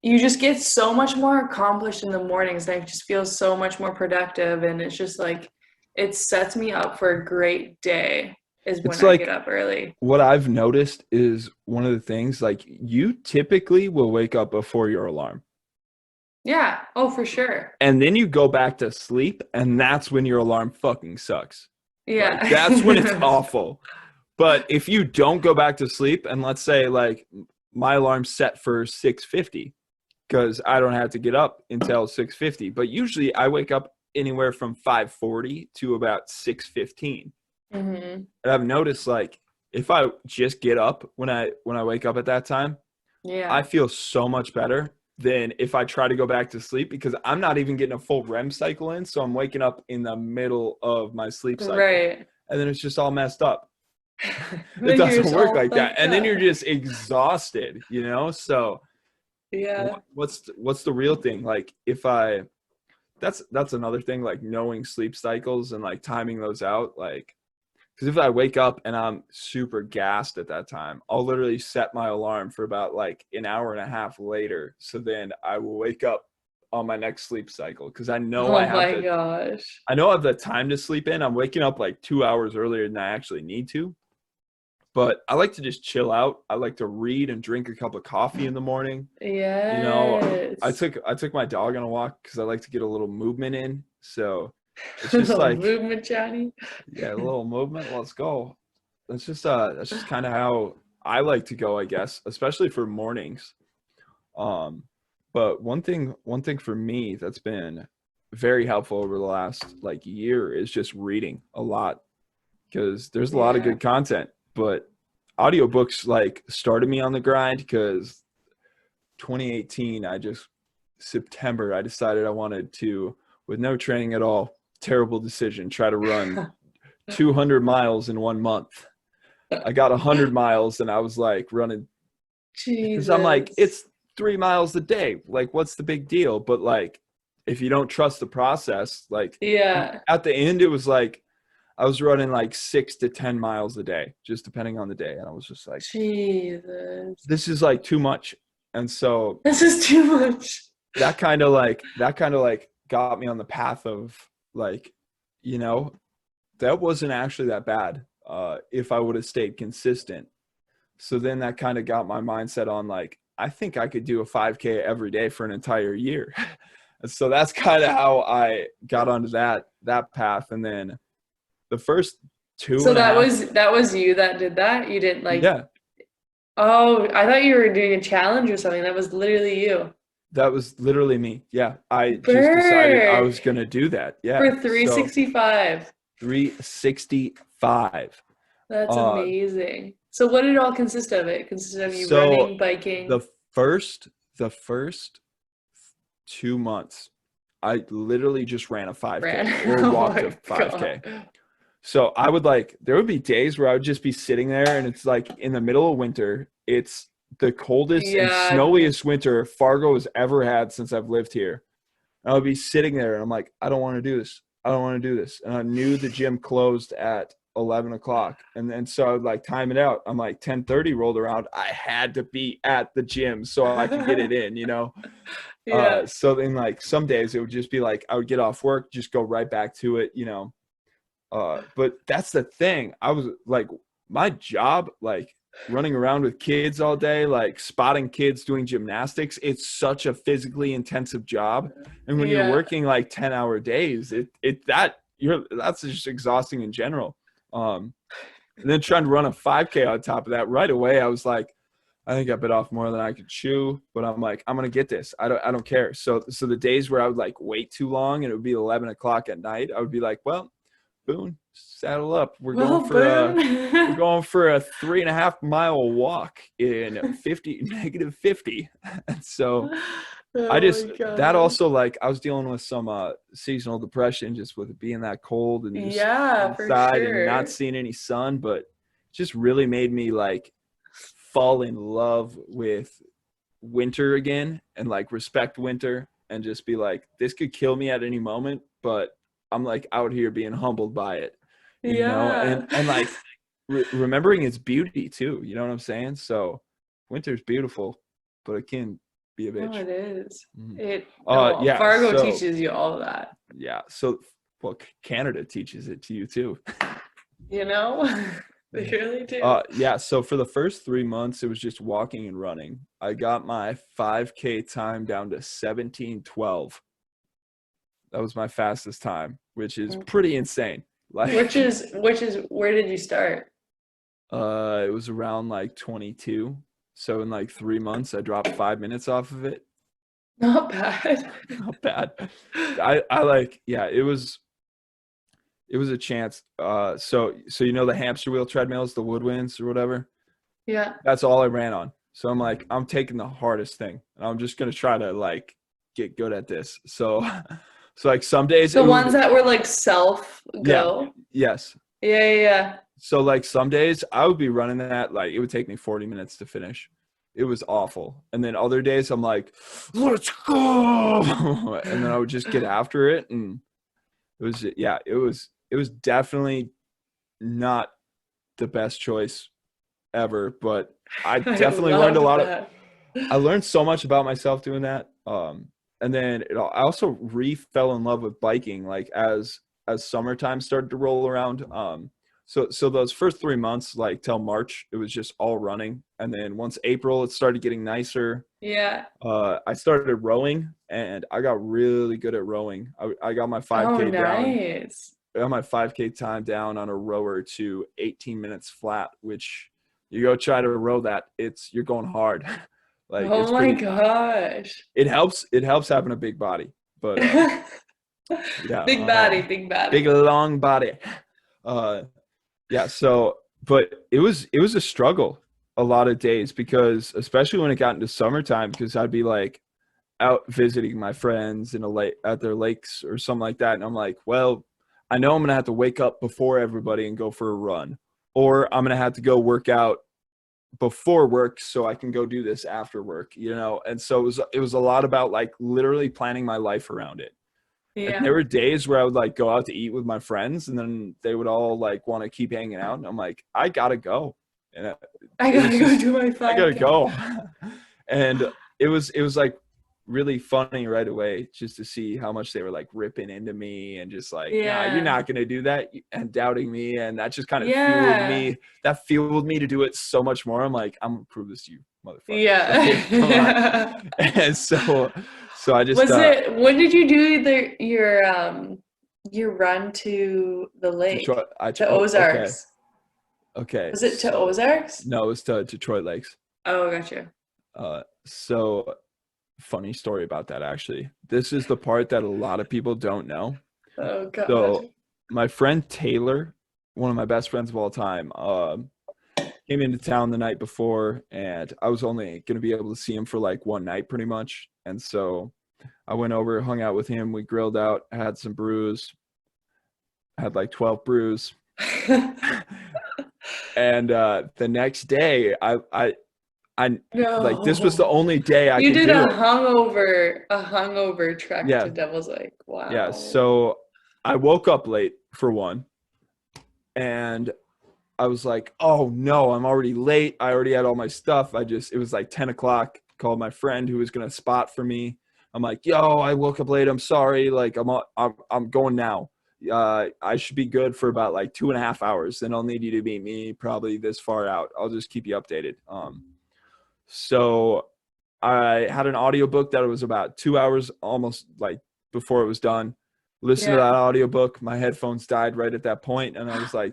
you just get so much more accomplished in the mornings. I just feel so much more productive, and it's just like it sets me up for a great day is when I get up early. What I've noticed is one of the things, like, you typically will wake up before your alarm. Yeah. Oh, for sure. And then you go back to sleep, and that's when your alarm fucking sucks. Yeah. Like, that's when it's awful. But if you don't go back to sleep, and let's say like my alarm's set for 6:50 because I don't have to get up until 6:50, but usually I wake up anywhere from 5:40 to about 6:15. Mm-hmm. And I've noticed, like, if I just get up when I wake up at that time, I feel so much better than if I try to go back to sleep, because I'm not even getting a full REM cycle in, so I'm waking up in the middle of my sleep cycle. Right. And then it's just all messed up. It doesn't work like that. And then you're just exhausted, you know? So yeah. What's the real thing? Like, that's another thing, like knowing sleep cycles and like timing those out. Like, because if I wake up and I'm super gassed at that time, I'll literally set my alarm for about like an hour and a half later. So then I will wake up on my next sleep cycle, because I know I have the time to sleep in. I'm waking up like 2 hours earlier than I actually need to. But I like to just chill out. I like to read and drink a cup of coffee in the morning. Yeah. You know, I took my dog on a walk because I like to get a little movement in. So it's just like movement, Johnny. Yeah, a little movement. Let's go. That's just kind of how I like to go, I guess, especially for mornings. But one thing for me that's been very helpful over the last like year is just reading a lot, because there's a lot of good content. But audiobooks like started me on the grind, because 2018, September, I decided I wanted to, with no training at all, terrible decision, try to run 200 miles in 1 month. I got 100 miles and I was like running, because I'm like, it's 3 miles a day. Like, what's the big deal? But like, if you don't trust the process, like at the end, it was like, I was running like 6 to 10 miles a day, just depending on the day. And I was just like, Jesus, this is like too much. And so this is too much. That kind of like got me on the path of like, you know, that wasn't actually that bad if I would have stayed consistent. So then that kind of got my mindset on like, I think I could do a 5K every day for an entire year. And so that's kind of how I got onto that path. And then the first two. So that was you that did that? You didn't like. Yeah. Oh, I thought you were doing a challenge or something. That was literally you. That was literally me. Yeah. I just Bird. decided I was going to do that. Yeah. For 365. So, 365. That's amazing. So what did it all consist of? It consisted of you running, biking? The first 2 months, I literally just ran a 5K or walked a 5K. God. So I would there would be days where I would just be sitting there and it's like in the middle of winter. It's the coldest and snowiest winter Fargo has ever had since I've lived here. And I would be sitting there and I'm like, I don't want to do this. I don't want to do this. And I knew the gym closed at 11 o'clock. And then so I would time it out. I'm like 10:30 rolled around. I had to be at the gym so I could get it in, Yeah. So then some days it would just be I would get off work, just go right back to it, but that's the thing. I was my job, running around with kids all day, spotting kids doing gymnastics. It's such a physically intensive job. And when you're working 10-hour days, that's just exhausting in general. And then trying to run a 5K on top of that right away, I was like, I think I bit off more than I could chew, but I'm like, I'm going to get this. I don't care. So the days where I would wait too long and it would be 11 o'clock at night, I would be like, well, Boone, saddle up. We're going for a 3.5 mile walk in negative 50. And so that also I was dealing with some seasonal depression just with it being that cold and just inside and not seeing any sun, but just really made me fall in love with winter again and respect winter and just be this could kill me at any moment, but I'm out here being humbled by it, you know, and remembering its beauty too. You know what I'm saying? So winter's beautiful, but it can be a bitch. Oh, it is. Fargo teaches you all of that. Yeah. So, Canada teaches it to you too. They really do. Yeah. So for the first 3 months, it was just walking and running. I got my 5K time down to 17:12. That was my fastest time, which is pretty insane. Which is where did you start? It was around 22. So in 3 months, I dropped 5 minutes off of it. Not bad. Not bad. It was a chance. So the hamster wheel treadmills, the Woodwinds or whatever. Yeah. That's all I ran on. So I'm I'm taking the hardest thing, and I'm just gonna try to get good at this. So some days the ones that were self go. Yeah, yes. Yeah. So some days I would be running that it would take me 40 minutes to finish. It was awful. And then other days I'm let's go. And then I would just get after it, and it was definitely not the best choice ever, but I definitely learned a lot I learned so much about myself doing that. And then I also fell in love with biking as summertime started to roll around. So those first 3 months, till March, it was just all running. And then once April, it started getting nicer. Yeah. I started rowing, and I got really good at rowing. I got my 5K down. Nice. I got my 5K time down on a rower to 18 minutes flat, which you go try to row that, you're going hard. Oh my gosh. It helps having a big body, but big body. Big long body. So but it was a struggle a lot of days, because especially when it got into summertime, because I'd be out visiting my friends in a lake at their lakes or something like that, and I'm well, I know I'm gonna have to wake up before everybody and go for a run, or I'm gonna have to go work out before work so I can go do this after work, and so it was a lot about literally planning my life around it. Yeah. And there were days where I would go out to eat with my friends, and then they would all want to keep hanging out, and I'm I gotta go, and I gotta go do my 5K. I gotta go. And it was really funny right away just to see how much they were ripping into me and just nah, you're not gonna do that, and doubting me, and that just kind of fueled me. That fueled me to do it so much more. I'm I'm gonna prove this to you, motherfucker. Yeah. And so So I just when did you do your run to the lake? To Ozarks. Okay. Was it to Ozarks? No, it was to Detroit Lakes. Oh, gotcha. So funny story about that, actually. This is the part that a lot of people don't know. Oh, God. So my friend Taylor, one of my best friends of all time, came into town the night before, and I was only going to be able to see him for like one night pretty much. And so I went over, hung out with him. We grilled out, had some brews, had like 12 brews. And the next day, I no. like, this was the only day I could do it. You did a hungover trek to Devil's Lake. Wow. Yeah, so I woke up late for one, and I was like, oh no, I'm already late. I already had all my stuff. It was like 10 o'clock, called my friend who was going to spot for me. I'm like, yo, I woke up late. I'm sorry. Like, I'm going now. I should be good for about like 2.5 hours. Then I'll need you to meet me probably this far out. I'll just keep you updated. So I had an audiobook that was about 2 hours almost like before it was done. Listen to that audiobook. My headphones died right at that point, and I was like,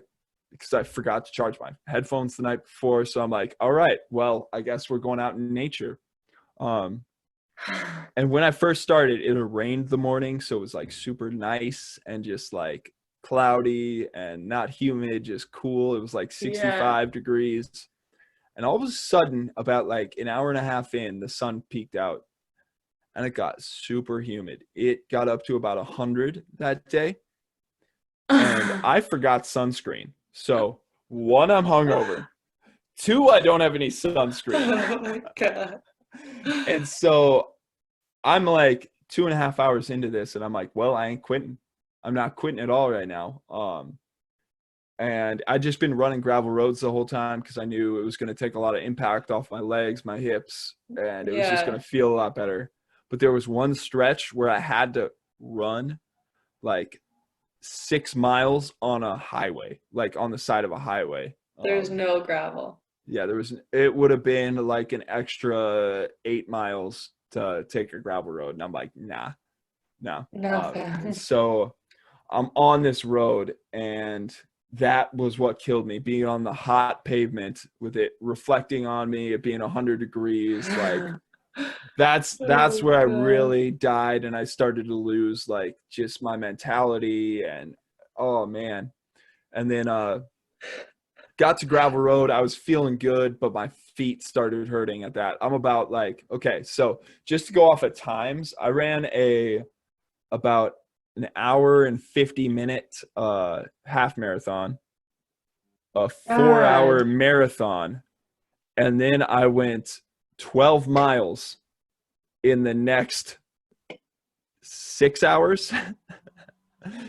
because I forgot to charge my headphones the night before. So I'm like, all right, well, I guess we're going out in nature. And when I first started, it had rained the morning, so it was like super nice and just like cloudy and not humid, just cool. It was like 65 degrees. And all of a sudden, about like an hour and a half in, the sun peeked out and it got super humid. It got up to about 100 that day. And I forgot sunscreen. So 1, I'm hungover. 2, I don't have any sunscreen. Oh my God. And so I'm like 2.5 hours into this, and I'm like, well, I ain't quitting. I'm not quitting at all right now. And I just been running gravel roads the whole time because I knew it was going to take a lot of impact off my legs, my hips, and it was just going to feel a lot better. But there was one stretch where I had to run like 6 miles on a highway, like on the side of a highway. There's no gravel. Yeah, it would have been like an extra 8 miles to take a gravel road. And I'm like, nah. So I'm on this road, and that was what killed me, being on the hot pavement with it reflecting on me, it being 100 degrees. Like that's where I really died, and I started to lose like just my mentality, and oh man. And then got to gravel road. I was feeling good, but my feet started hurting at that. I'm about like, okay, so just to go off at times, I ran about an hour and 50-minute half marathon, a 4-hour marathon, and then I went 12 miles in the next 6 hours.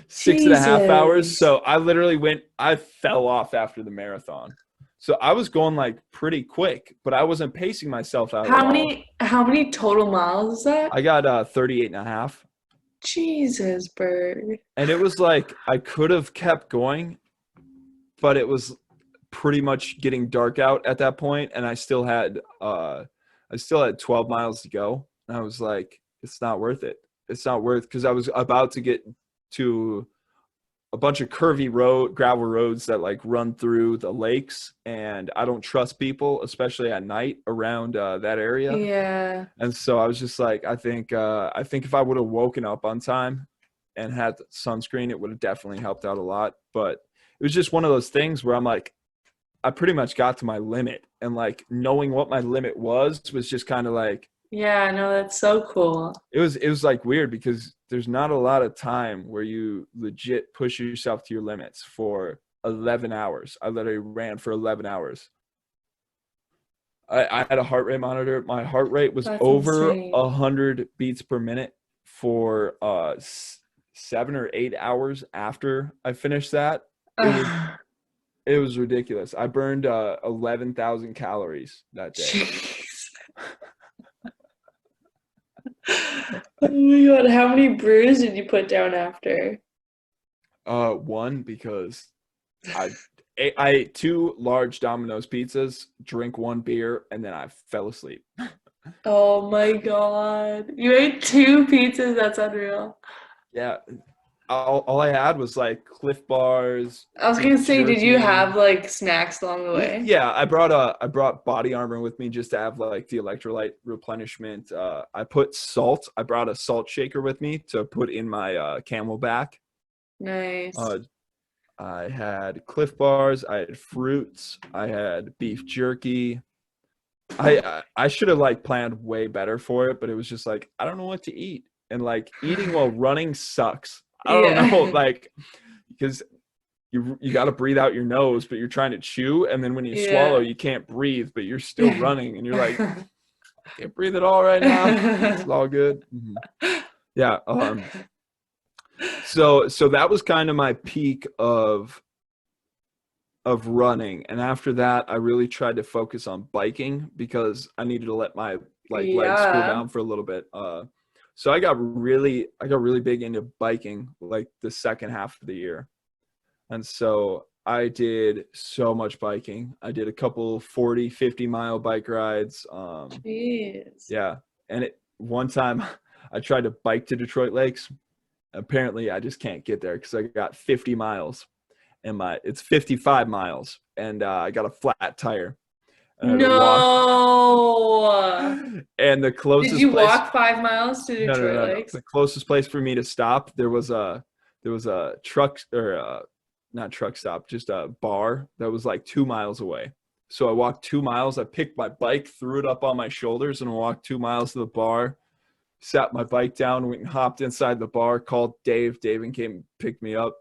6.5 hours. So I literally I fell off after the marathon. So I was going like pretty quick, but I wasn't pacing myself out. How many total miles is that? I got 38.5. Jesus, Berg. And it was like I could have kept going, but it was pretty much getting dark out at that point, and I still had 12 miles to go. And I was like, it's not worth it. It's not worth, because I was about to get to a bunch of curvy gravel roads that like run through the lakes, and I don't trust people, especially at night around that area. Yeah. And so I was just like, I think if I would have woken up on time and had sunscreen, it would have definitely helped out a lot. But it was just one of those things where I'm like, I pretty much got to my limit, and like knowing what my limit was just kind of like, yeah, no, that's so cool. It was like weird, because there's not a lot of time where you legit push yourself to your limits for 11 hours. I literally ran for 11 hours. I had a heart rate monitor. My heart rate was over 100 beats per minute for 7 or 8 hours after I finished that. It was ridiculous. I burned 11,000 calories that day. Jeez. Oh my God, how many brews did you put down after? 1, because I ate 2 large Domino's pizzas, drank 1 beer, and then I fell asleep. Oh my God. You ate 2 pizzas? That's unreal. Yeah, all I had was like Cliff Bars, I was gonna beef say, did you jerky. have like snacks along the way? Yeah, I brought body armor with me just to have like the electrolyte replenishment. I put salt. I brought a salt shaker with me to put in my Camelback. Nice. Uh, I had Cliff Bars. I had fruits. I had beef jerky. I should have like planned way better for it, but it was just like I don't know what to eat, and like eating while running sucks. I don't know, Yeah. like because you got to breathe out your nose, but you're trying to chew, and then when you swallow, Yeah. you can't breathe, but you're still running, and you're like, I can't breathe at all right now. It's all good. Yeah. So that was kind of my peak of running, and after that, I really tried to focus on biking because I needed to let my like legs cool Yeah. down for a little bit. So I got really big into biking like the second half of the year. And so I did so much biking. I did a couple 40, 50-mile bike rides. Jeez. Yeah. And one time I tried to bike to Detroit Lakes. Apparently I just can't get there because I got 50 miles and it's 55 miles and I got a flat tire and I had to walk. No. And the Did closest you place, walk 5 miles to no, no, Detroit no, no. Lakes? The closest place for me to stop, there was a truck or not truck stop, just a bar that was like 2 miles away. So I walked 2 miles. I picked my bike, threw it up on my shoulders, and walked 2 miles to the bar. Sat my bike down, went and hopped inside the bar, called Dave. Dave and came and picked me up.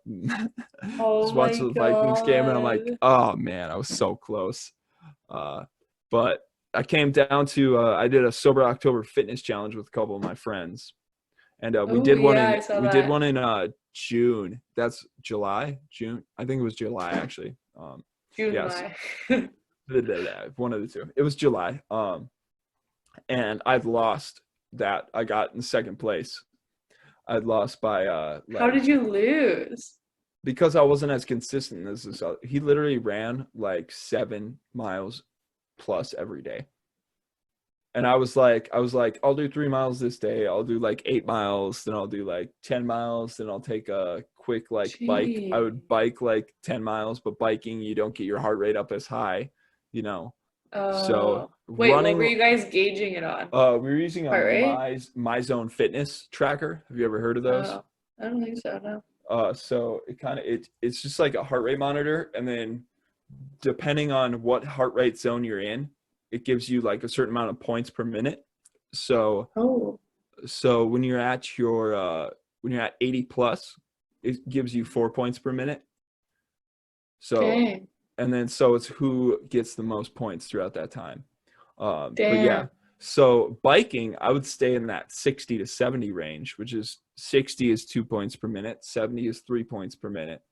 Oh Just my watched the Vikings game, and I'm like, God. oh man, I was so close. Uh, but I came down to I did a sober October fitness challenge with a couple of my friends, and we Oh did one yeah, in I saw that. June. That's July, June. I think it was July actually. Yes, July. one of the two. It was July. And I'd lost that. I got in second place. I'd lost by How like did you lose? because I wasn't as consistent as this. He literally ran like 7 miles plus every day. And I was like, I'll do 3 miles this day. I'll do like 8 miles. Then I'll do like 10 miles. Then I'll take a quick like bike. I Gee. would bike like 10 miles, but biking, you don't get your heart rate up as high, you know? So Wait, what were running, you guys gauging it on? we were using a Heart rate? My Zone Fitness tracker. Have you ever heard of those? Oh, I don't think so, no. So it's just like a heart rate monitor. And then depending on what heart rate zone you're in, it gives you like a certain amount of points per minute. So Oh, when you're at your when you're at 80 plus, it gives you 4 points per minute. So dang. and then so it's who gets the most points throughout that time. But yeah, Damn. so biking, I would stay in that 60 to 70 range, which is 60 is 2 points per minute, 70 is 3 points per minute.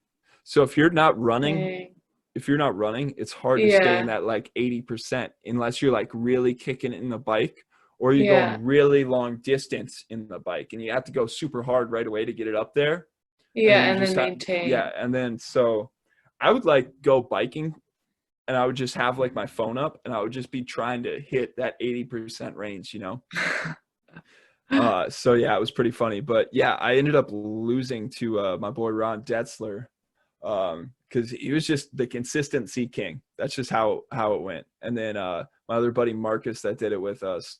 So Dang. if you're not running, it's hard to stay in Yeah. that like 80% unless you're like really kicking it in the bike or you're Yeah. going really long distance in the bike and you have to go super hard right away to get it up there. And then Yeah, you and just then have, yeah. maintain. And then so I would like go biking and I would just have like my phone up and I would just be trying to hit that 80% range, you know? So yeah, it was pretty funny, but yeah, I ended up losing to my boy Ron Detzler because he was just the consistency king. That's just how it went. And then my other buddy Marcus that did it with us,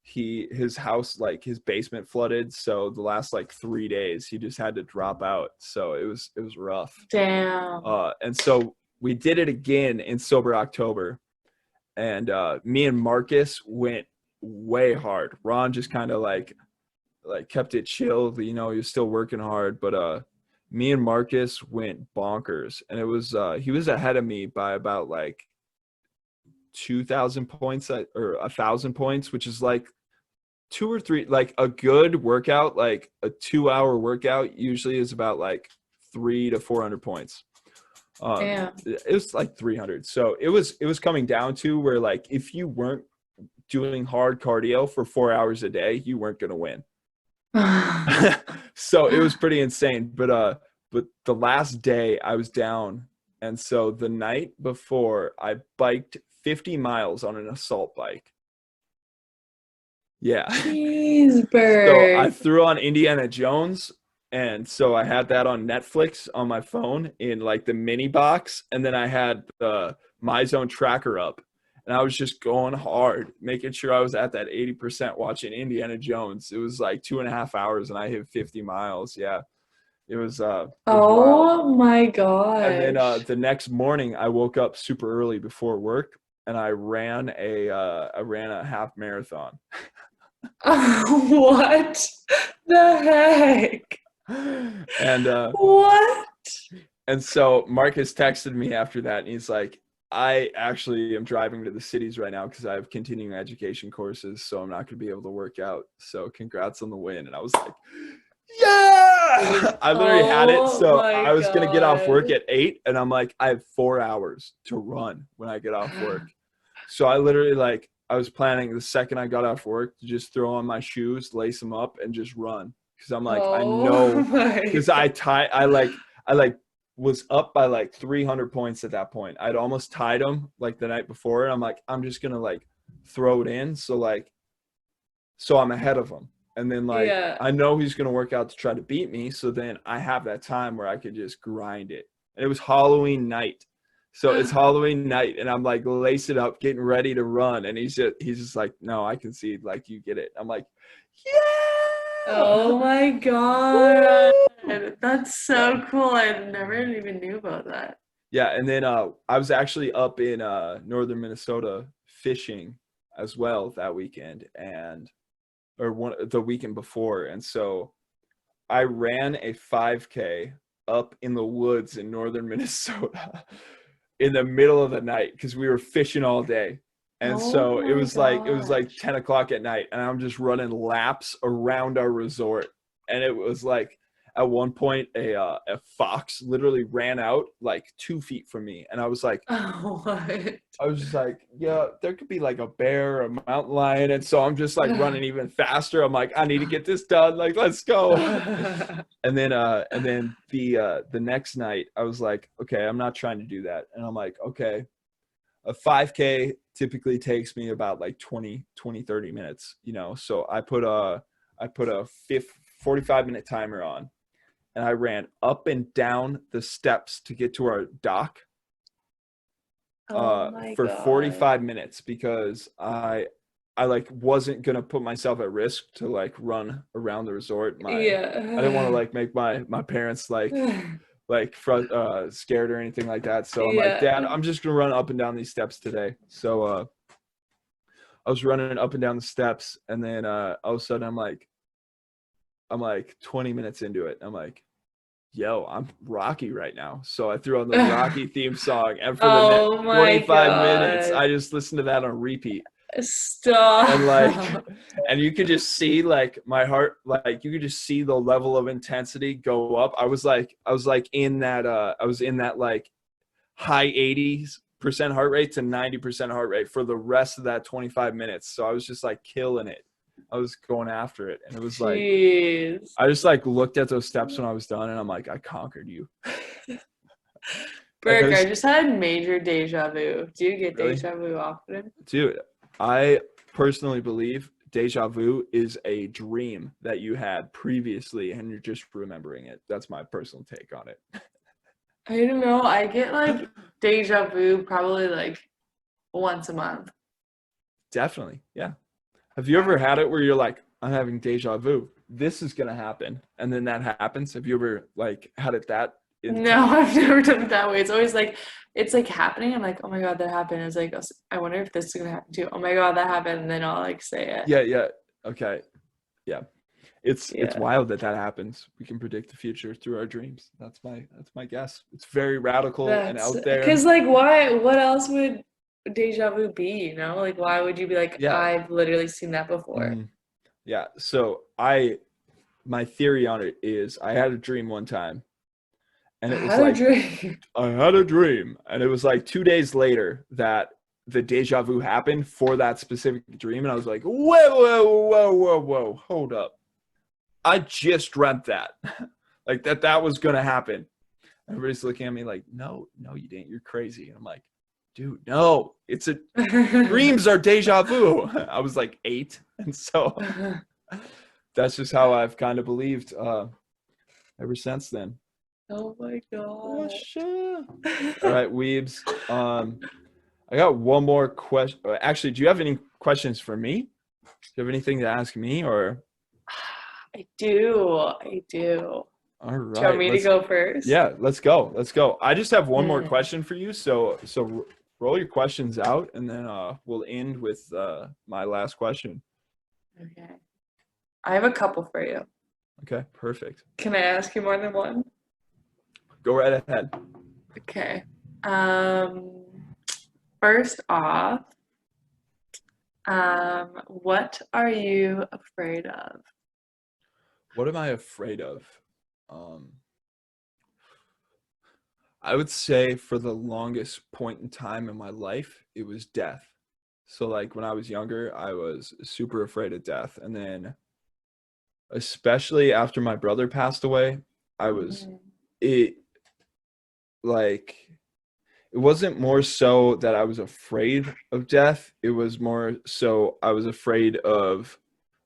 his house, like his basement flooded, so the last like 3 days he just had to drop out. So it was rough. Damn. And so we did it again in sober October, and me and Marcus went way hard. Ron just kind of like kept it chill, you know, he was still working hard, but me and Marcus went bonkers, and it was he was ahead of me by about like 2,000 points or 1,000 points, which is like two or three, like a good workout, like a 2-hour workout usually is about like 300 to 400 points. Damn. It was like 300. So it was coming down to where like if you weren't doing hard cardio for 4 hours a day, you weren't going to win. So it was pretty insane. But the last day I was down, and so the night before I biked 50 miles on an assault bike. Yeah. Cheeseburger. So I threw on Indiana Jones, and so I had that on Netflix on my phone in like the mini box, and then I had the My Zone tracker up, and I was just going hard, making sure I was at that 80% watching Indiana Jones. It was like 2.5 hours, and I hit 50 miles. Yeah, it was wild. Oh my And then gosh. the next morning, I woke up super early before work, and I ran a half marathon. What the heck? And What? and so Marcus texted me after that, and he's like, I actually am driving to the cities right now because I have continuing education courses, so I'm not going to be able to work out. So congrats on the win. And I was like, yeah, I literally had it. Oh So my I was going to get off work God. at 8, and I'm like, I have 4 hours to run when I get off work. So I literally I was planning the second I got off work to just throw on my shoes, lace them up, and just run. Because I'm like, I Oh know, my because God. I was up by like 300 points at that point. I'd almost tied them like the night before, and I'm like, I'm just gonna like throw it in, so I'm ahead of him. And then Yeah. I know he's gonna work out to try to beat me, so then I have that time where I could just grind it. And it was Halloween night. So it's Halloween night, and I'm like lace it up, getting ready to run, and he's just like, no, I can see like you get it. I'm like, yeah. Oh my Woo! God. That's Yeah. so cool. I never even knew about that. Yeah, and then I was actually up in northern Minnesota fishing as well that weekend, the weekend before, and so I ran a 5K up in the woods in northern Minnesota in the middle of the night because we were fishing all day. And Oh so my it was like gosh. 10 o'clock at night, and I'm just running laps around our resort. And it was like at one point a fox literally ran out like 2 feet from me, and Oh, what? I was just like, yeah, there could be like a bear, a mountain lion. And so I'm just like running even faster. I'm like, I need to get this done. Like, let's go. And then the next night I was like, okay, I'm not trying to do that. And I'm like, okay, a 5K typically takes me about like 30 minutes, So I put a 45-minute timer on, and I ran up and down the steps to get to our dock Oh my for God. 45 minutes because I like wasn't gonna put myself at risk to like run around the resort. I didn't want to Yeah. like make my parents scared or anything like that. So I'm like, Yeah. Dad, I'm just gonna run up and down these steps today. So I was running up and down the steps, and then all of a sudden I'm like 20 minutes into it. I'm like, yo, I'm Rocky right now. So I threw on the Rocky theme song, and for the next Oh my 25 minutes, God. I just listened to that on repeat. And Stop. and you could just see like my heart, like you could just see the level of intensity go up. I was in that like high 80% heart rate to 90% heart rate for the rest of that 25 minutes. So I was just like killing it. I was going after it, and it was like, Jeez. I just like looked at those steps when I was done, and I'm like, I conquered you. Like I Burke, I was just had major deja vu. Do you get really, deja vu often? dude. I personally believe deja vu is a dream that you had previously, and you're just remembering it. That's my personal take on it. I don't know. I get like deja vu probably like once a month. Definitely, yeah. Have you ever had it where you're like, I'm having deja vu, this is gonna happen, and then that happens? Have you ever like had it that No, intense? I've never done it that way. It's always like it's like happening. I'm like, oh my God, that happened. It's like, I wonder if this is gonna happen too. Oh my God, that happened. And then I'll like say it. Yeah, okay, yeah. It's Yeah. wild that happens. We can predict the future through our dreams. That's my guess. It's very radical and That's out because there. like why what else would deja vu be, you know? Like why would you be like, Yeah. I've literally seen that before? Mhm. Yeah. So my theory on it is I had a dream one time, and I it was had a like dream. I had a dream, and it was like 2 days later that the deja vu happened for that specific dream, and I was like, whoa, hold up. I just dreamt that. Like that was gonna happen. Everybody's looking at me like, no, you didn't. You're crazy. And I'm like, dude, no, it's a dreams are deja vu. I was like 8, and so that's just how I've kind of believed ever since then. Oh my Oh, god. shit. All right, Weebs. I got one more question. Actually, do you have any questions for me? Do you have anything to ask me, or? I do. All Do you want right. me to go first? Yeah, let's go. I just have one more question for you. So roll your questions out, and then we'll end with my last question. Okay. I have a couple for you. Okay, perfect. Can I ask you more than one? Go right ahead. Okay. First off, what are you afraid of? What am I afraid of? I would say for the longest point in time in my life, it was death. So like when I was younger, I was super afraid of death. And then especially after my brother passed away, I was it like it wasn't more so that I was afraid of death. It was more so I was afraid of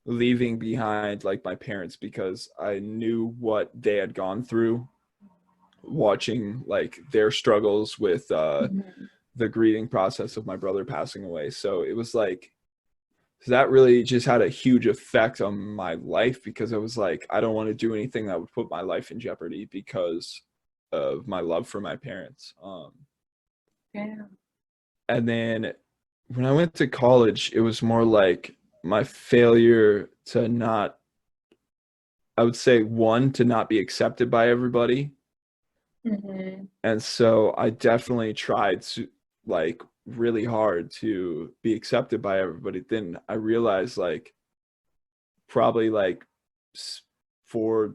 leaving behind like my parents, because I knew what they had gone through watching like their struggles with the grieving process of my brother passing away. So it was like, that really just had a huge effect on my life, because I was like, I don't want to do anything that would put my life in jeopardy because of my love for my parents. Yeah. And then when I went to college, it was more like my failure to not, I would say, one, to not be accepted by everybody. And so I definitely tried to like really hard to be accepted by everybody. Then I realized like probably like 4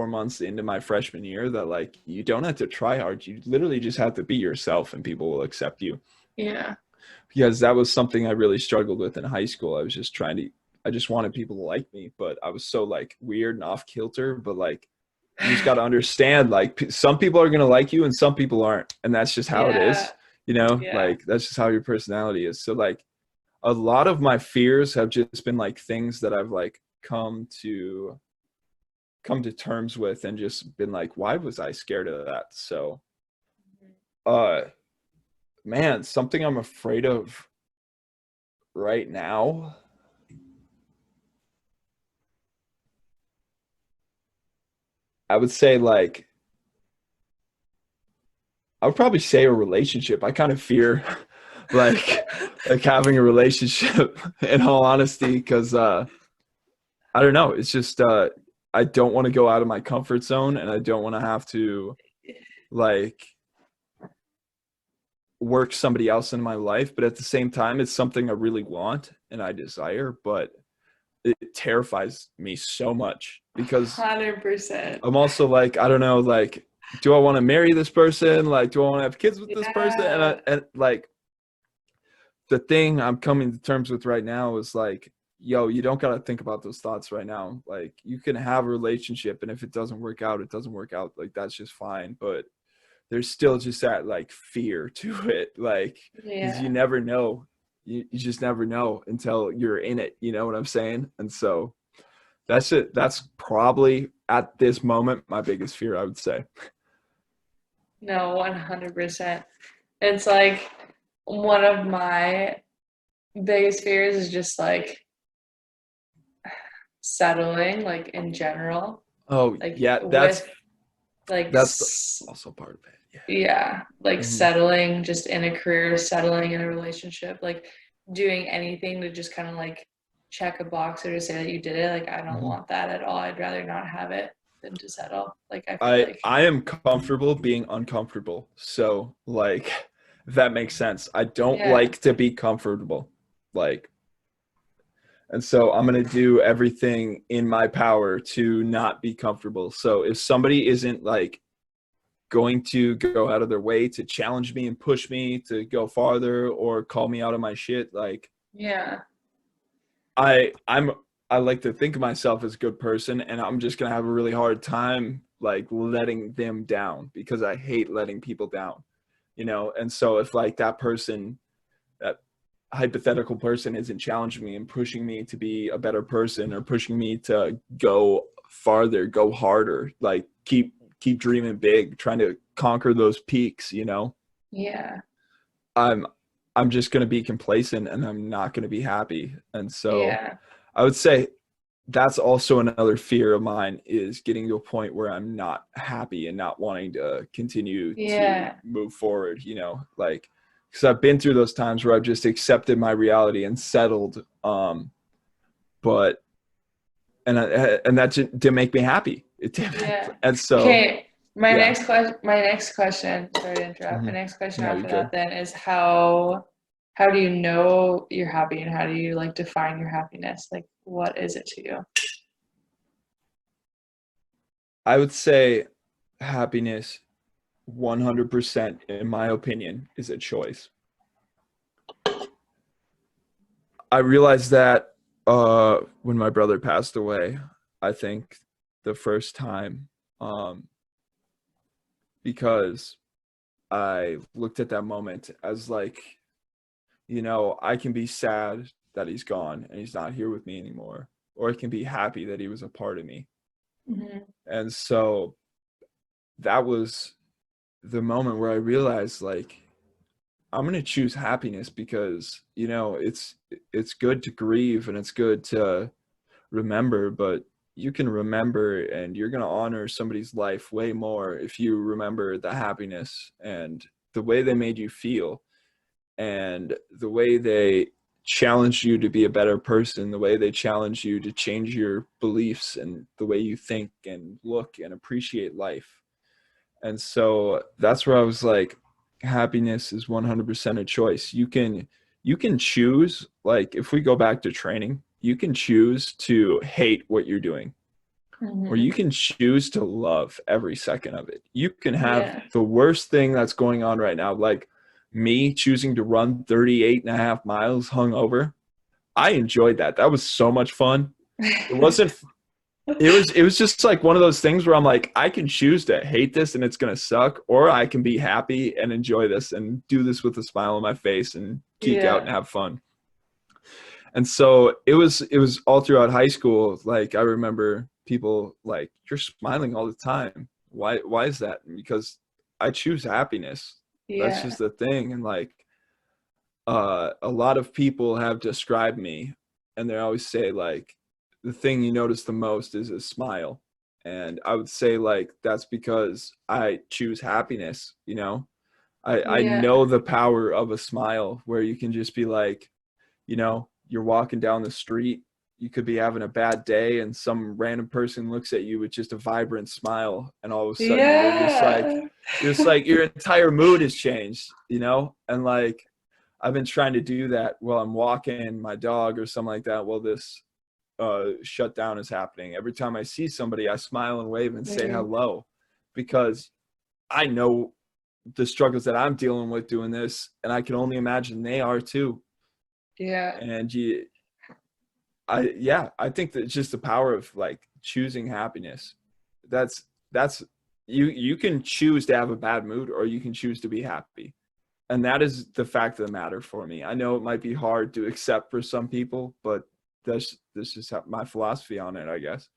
months into my freshman year that like you don't have to try hard. You literally just have to be yourself and people will accept you. Yeah. Because that was something I really struggled with in high school. I was just I just wanted people to like me, but I was so like weird and off kilter. But like, you just got to understand, like some people are going to like you and some people aren't. And that's just how it is, like that's just how your personality is. So like a lot of my fears have just been like things that I've like come to terms with and just been like, why was I scared of that? So, man, something I'm afraid of right now. I would say like, I would probably say a relationship. I kind of fear like having a relationship in all honesty, because I don't know. It's just I don't want to go out of my comfort zone, and I don't want to have to like work somebody else in my life. But at the same time, it's something I really want and I desire, but it terrifies me so much because 100%. I'm also like, I don't know, like, do I want to marry this person? Like, do I want to have kids with this person? And like, the thing I'm coming to terms with right now is like, yo, you don't got to think about those thoughts right now. Like, you can have a relationship, and if it doesn't work out, it doesn't work out. Like, that's just fine. But there's still just that like fear to it. Like, because you never know. You just never know until you're in it. You know what I'm saying? And so that's it. That's probably at this moment my biggest fear, I would say. No, 100%. It's like one of my biggest fears is just like settling, like in general. Oh, like yeah, with like that's also part of it. Yeah, like settling just in a career, settling in a relationship, like doing anything to just kind of like check a box or to say that you did it. Like, I don't want that at all. I'd rather not have it than to settle. Like, I feel like I am comfortable being uncomfortable. So like, if that makes sense. I don't like to be comfortable. Like, and so I'm going to do everything in my power to not be comfortable. So if somebody isn't like going to go out of their way to challenge me and push me to go farther or call me out of my shit, like, I like to think of myself as a good person, and I'm just going to have a really hard time like letting them down, because I hate letting people down. you know? And so if like that hypothetical person isn't challenging me and pushing me to be a better person or pushing me to go farther, go harder, like keep dreaming big, trying to conquer those peaks, you know? Yeah. I'm just going to be complacent and I'm not going to be happy. And so Yeah. I would say that's also another fear of mine, is getting to a point where I'm not happy and not wanting to continue to move forward, you know, like, because I've been through those times where I've just accepted my reality and settled. But that didn't make me happy. It didn't. Yeah. And so, okay. My next question, sorry to interrupt. My next question after that then is how do you know you're happy, and how do you like define your happiness? Like, what is it to you? I would say happiness 100%, in my opinion, is a choice. I realized that when my brother passed away, I think the first time, because I looked at that moment as like, you know, I can be sad that he's gone and he's not here with me anymore, or I can be happy that he was a part of me. Mm-hmm. And so that was the moment where I realized, like, I'm going to choose happiness, because, you know, it's good to grieve and it's good to remember, but you can remember and you're going to honor somebody's life way more if you remember the happiness and the way they made you feel and the way they challenged you to be a better person, the way they challenged you to change your beliefs and the way you think and look and appreciate life. And so that's where I was like, happiness is 100% a choice. You can choose, like, if we go back to training, you can choose to hate what you're doing, or you can choose to love every second of it. You can have the worst thing that's going on right now, like me choosing to run 38.5 miles hungover. I enjoyed that. That was so much fun. It was just like one of those things where I'm like, I can choose to hate this and it's going to suck, or I can be happy and enjoy this and do this with a smile on my face and geek out and have fun. And so it was all throughout high school. Like, I remember people like, you're smiling all the time. Why is that? Because I choose happiness. That's just the thing. And like, a lot of people have described me, and they always say, like, the thing you notice the most is a smile. And I would say, like, that's because I choose happiness, you know? I know the power of a smile, where you can just be like, you know, you're walking down the street, you could be having a bad day, and some random person looks at you with just a vibrant smile, and all of a sudden you're just like your entire mood has changed, you know? And like, I've been trying to do that while I'm walking my dog or something like that, while this shutdown is happening. Every time I see somebody, I smile and wave and say hello, because I know the struggles that I'm dealing with doing this, and I can only imagine they are too. And I think that it's just the power of like choosing happiness. That's you can choose to have a bad mood, or you can choose to be happy. And that is the fact of the matter for me. I know it might be hard to accept for some people, but this is my philosophy on it, I guess.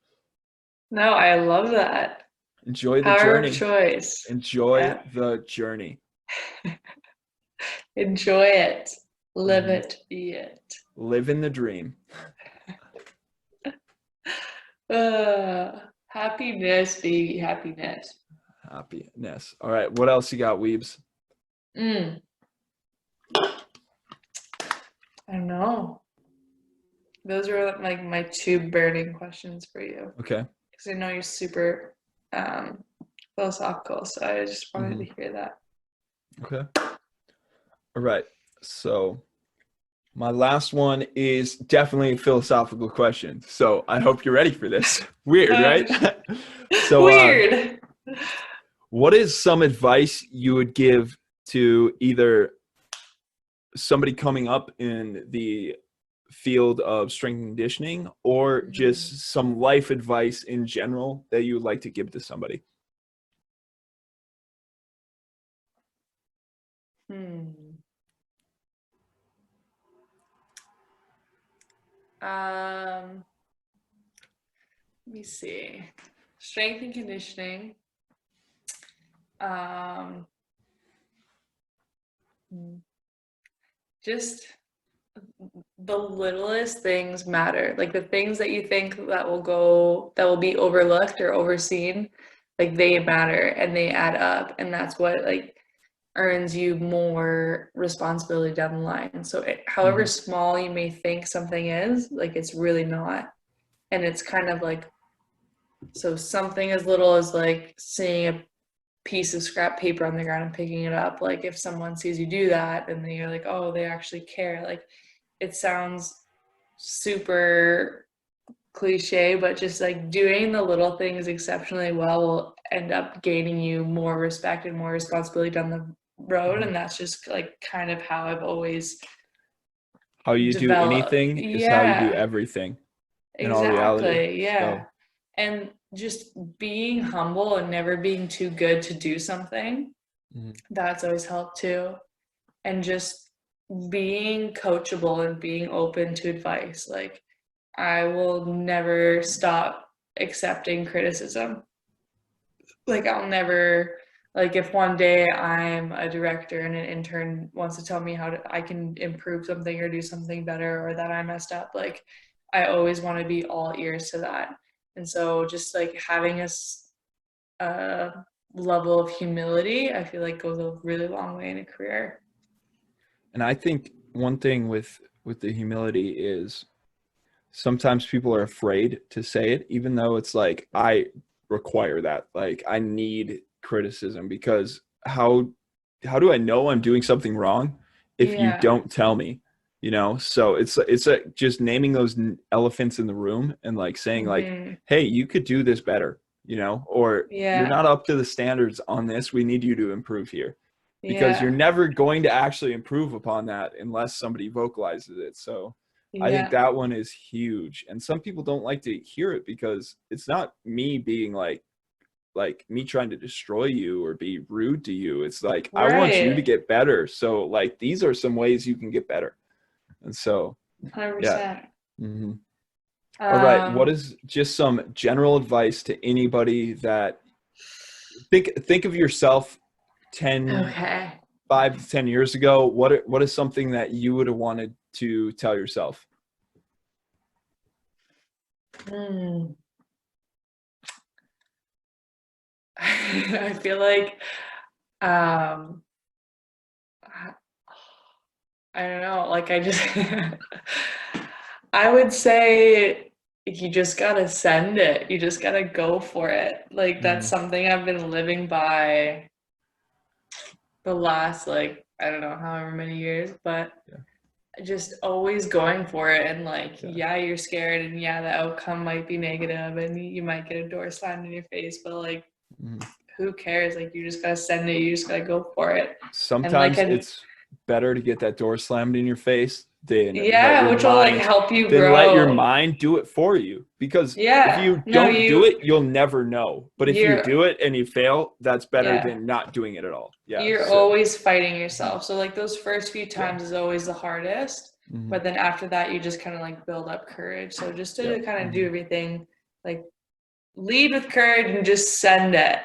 No, I love that. Enjoy the Power journey. Of choice. Enjoy the journey. Enjoy it. Live it. Be it. Live in the dream. Happiness, baby, happiness. Happiness. All right. What else you got, Weebs? I don't know. Those are like my two burning questions for you. Okay. Because I know you're super philosophical, so I just wanted to hear that. Okay. All right. So my last one is definitely a philosophical question. So I hope you're ready for this. Weird, right? So weird. What is some advice you would give to either somebody coming up in the field of strength and conditioning, or just some life advice in general that you would like to give to somebody? Let me see. Strength and conditioning. Just the littlest things matter. Like the things that you think that will be overlooked or overseen, like they matter and they add up, and that's what like earns you more responsibility down the line. So however small you may think something is, like it's really not. And it's kind of like, so something as little as like seeing a piece of scrap paper on the ground and picking it up, like if someone sees you do that and then you're like, oh, they actually care. Like it sounds super cliche, but just like doing the little things exceptionally well will end up gaining you more respect and more responsibility down the road. And that's just like kind of how I've always how you do anything is how you do everything in all reality. So. And just being humble and never being too good to do something, that's always helped too. And just being coachable and being open to advice. Like I will never stop accepting criticism. Like I'll never, like if one day I'm a director and an intern wants to tell me how I can improve something or do something better, or that I messed up, like I always want to be all ears to that. And so just like having a level of humility, I feel like goes a really long way in a career. And I think one thing with the humility is sometimes people are afraid to say it, even though it's like, I require that. Like I need criticism, because how do I know I'm doing something wrong if you don't tell me? You know, so it's just naming those elephants in the room and like saying like, hey, you could do this better, you know, or you're not up to the standards on this. We need you to improve here, because you're never going to actually improve upon that unless somebody vocalizes it. So I think that one is huge. And some people don't like to hear it because it's not me being like me trying to destroy you or be rude to you. It's like, I want you to get better. So like, these are some ways you can get better. And so 100%. All right, what is just some general advice to anybody that think of yourself 5 to 10 years ago? What is something that you would have wanted to tell yourself? I feel like I don't know, like I just I would say you just gotta send it. You just gotta go for it. Like that's something I've been living by the last, like, I don't know, however many years, but just always going for it. And like, you're scared, and the outcome might be negative and you might get a door slammed in your face, but like, who cares? Like, you just gotta send it. You just gotta go for it. Sometimes it's better to get that door slammed in your face than which will like help you grow. Let your mind do it for you, because if you don't do it, you'll never know. But if you do it and you fail, that's better than not doing it at all. You're always fighting yourself. So like those first few times is always the hardest, but then after that you just kind of like build up courage. So just to kind of do everything, like lead with courage and just send it.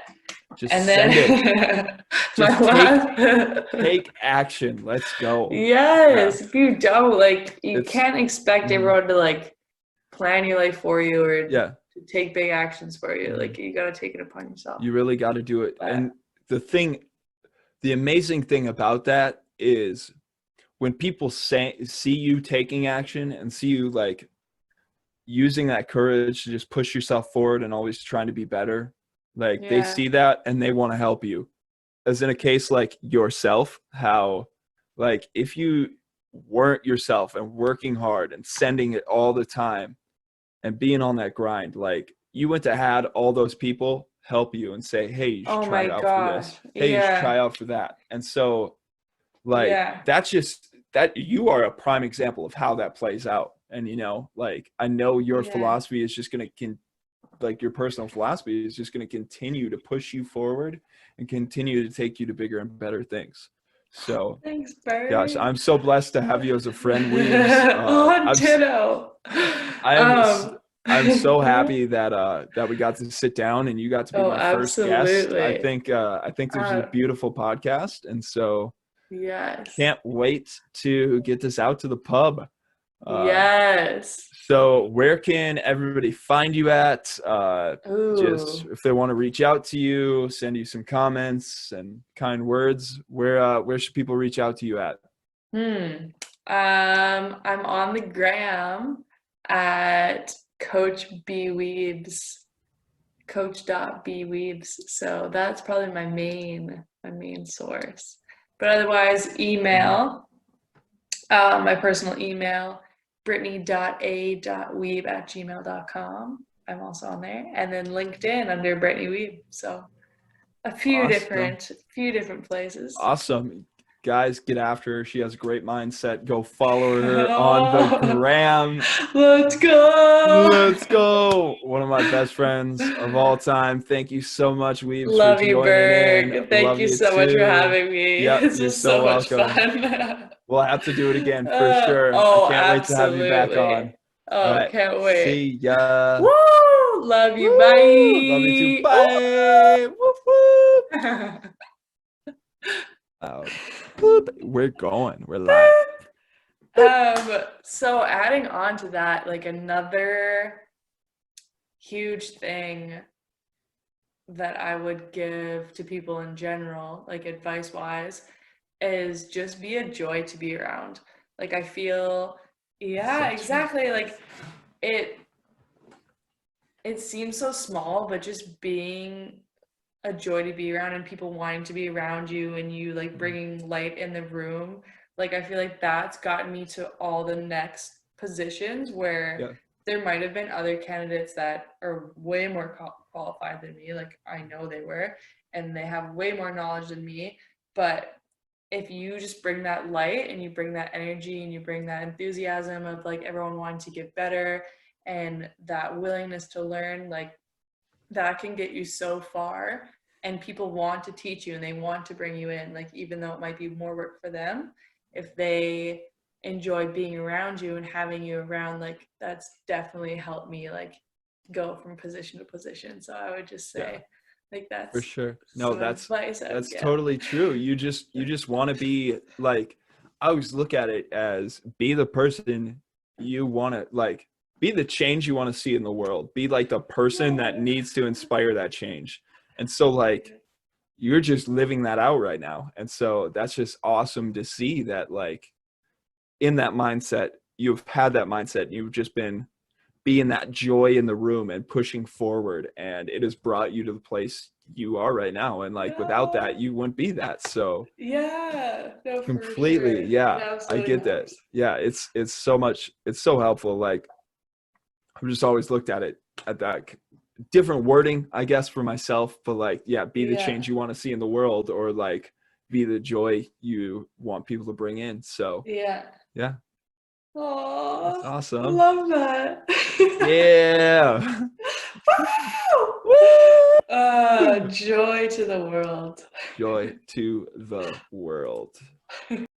Send it. Just take action. Let's go. If you don't, like, you can't expect everyone to like plan your life for you or to take big actions for you. Like, you got to take it upon yourself. You really got to do it. And the amazing thing about that is when people see you taking action and see you like using that courage to just push yourself forward and always trying to be better. Like they see that and they want to help you. As in a case like yourself, how like if you weren't yourself and working hard and sending it all the time and being on that grind, like you went to had all those people help you and say, hey, you should try out for this. Hey, you should try out for that. And so like that's just that you are a prime example of how that plays out. And you know, like I know your philosophy is just going to like your personal philosophy is just going to continue to push you forward and continue to take you to bigger and better things. So thanks, Bird. gosh, I'm so blessed to have you as a friend, Weebs. Ditto. I'm so happy that we got to sit down and you got to be my first guest. I think this is a beautiful podcast, and so yes, can't wait to get this out to the pub. Yes. So where can everybody find you at? Just if they want to reach out to you, send you some comments and kind words, where should people reach out to you at? I'm on the gram at Coach B Wiebes, Coach.B Wiebes. So that's probably my main source. But otherwise, email, my personal email, brittany.a.wiebe@gmail.com. I'm also on there. And then LinkedIn under Brittany Wiebe. So a few different places. Awesome. Guys, get after her. She has a great mindset. Go follow her on the gram. Let's go. Let's go. One of my best friends of all time. Thank you so much, Weebs. Love you, Berg. Thank you so much for having me. Yep, this is so much fun. We'll have to do it again for sure. I can't wait to have you back on. Oh, right. Can't wait. See ya. Woo! Love you. Woo! Bye. Love you too. Bye. Whoop, whoop. We're going. We're live. So adding on to that, like another huge thing that I would give to people in general, like advice wise, is just be a joy to be around. Like I feel, exactly. Like it seems so small, but just being a joy to be around and people wanting to be around you and you like bringing light in the room, like I feel like that's gotten me to all the next positions where there might have been other candidates that are way more qualified than me, like I know they were, and they have way more knowledge than me, but if you just bring that light and you bring that energy and you bring that enthusiasm of like everyone wanting to get better and that willingness to learn, like that can get you so far, and people want to teach you and they want to bring you in, like even though it might be more work for them, if they enjoy being around you and having you around, like that's definitely helped me like go from position to position. So I would just say like that's for sure. No, that's yeah. Totally true. You just want to be like, I always look at it as be the person you want to, like be the change you want to see in the world, be like the person that needs to inspire that change. And so like you're just living that out right now, and so that's just awesome to see that like in that mindset, you've had that mindset, you've just been being that joy in the room and pushing forward, and it has brought you to the place you are right now, and like without that you wouldn't be that. So no, completely sure. I get that. It's so much, it's so helpful. Like I've just always looked at it at that different wording, I guess, for myself, but like be the change you want to see in the world, or like be the joy you want people to bring in. So Oh, that's awesome. I love that. Yeah. Joy to the world. Joy to the world.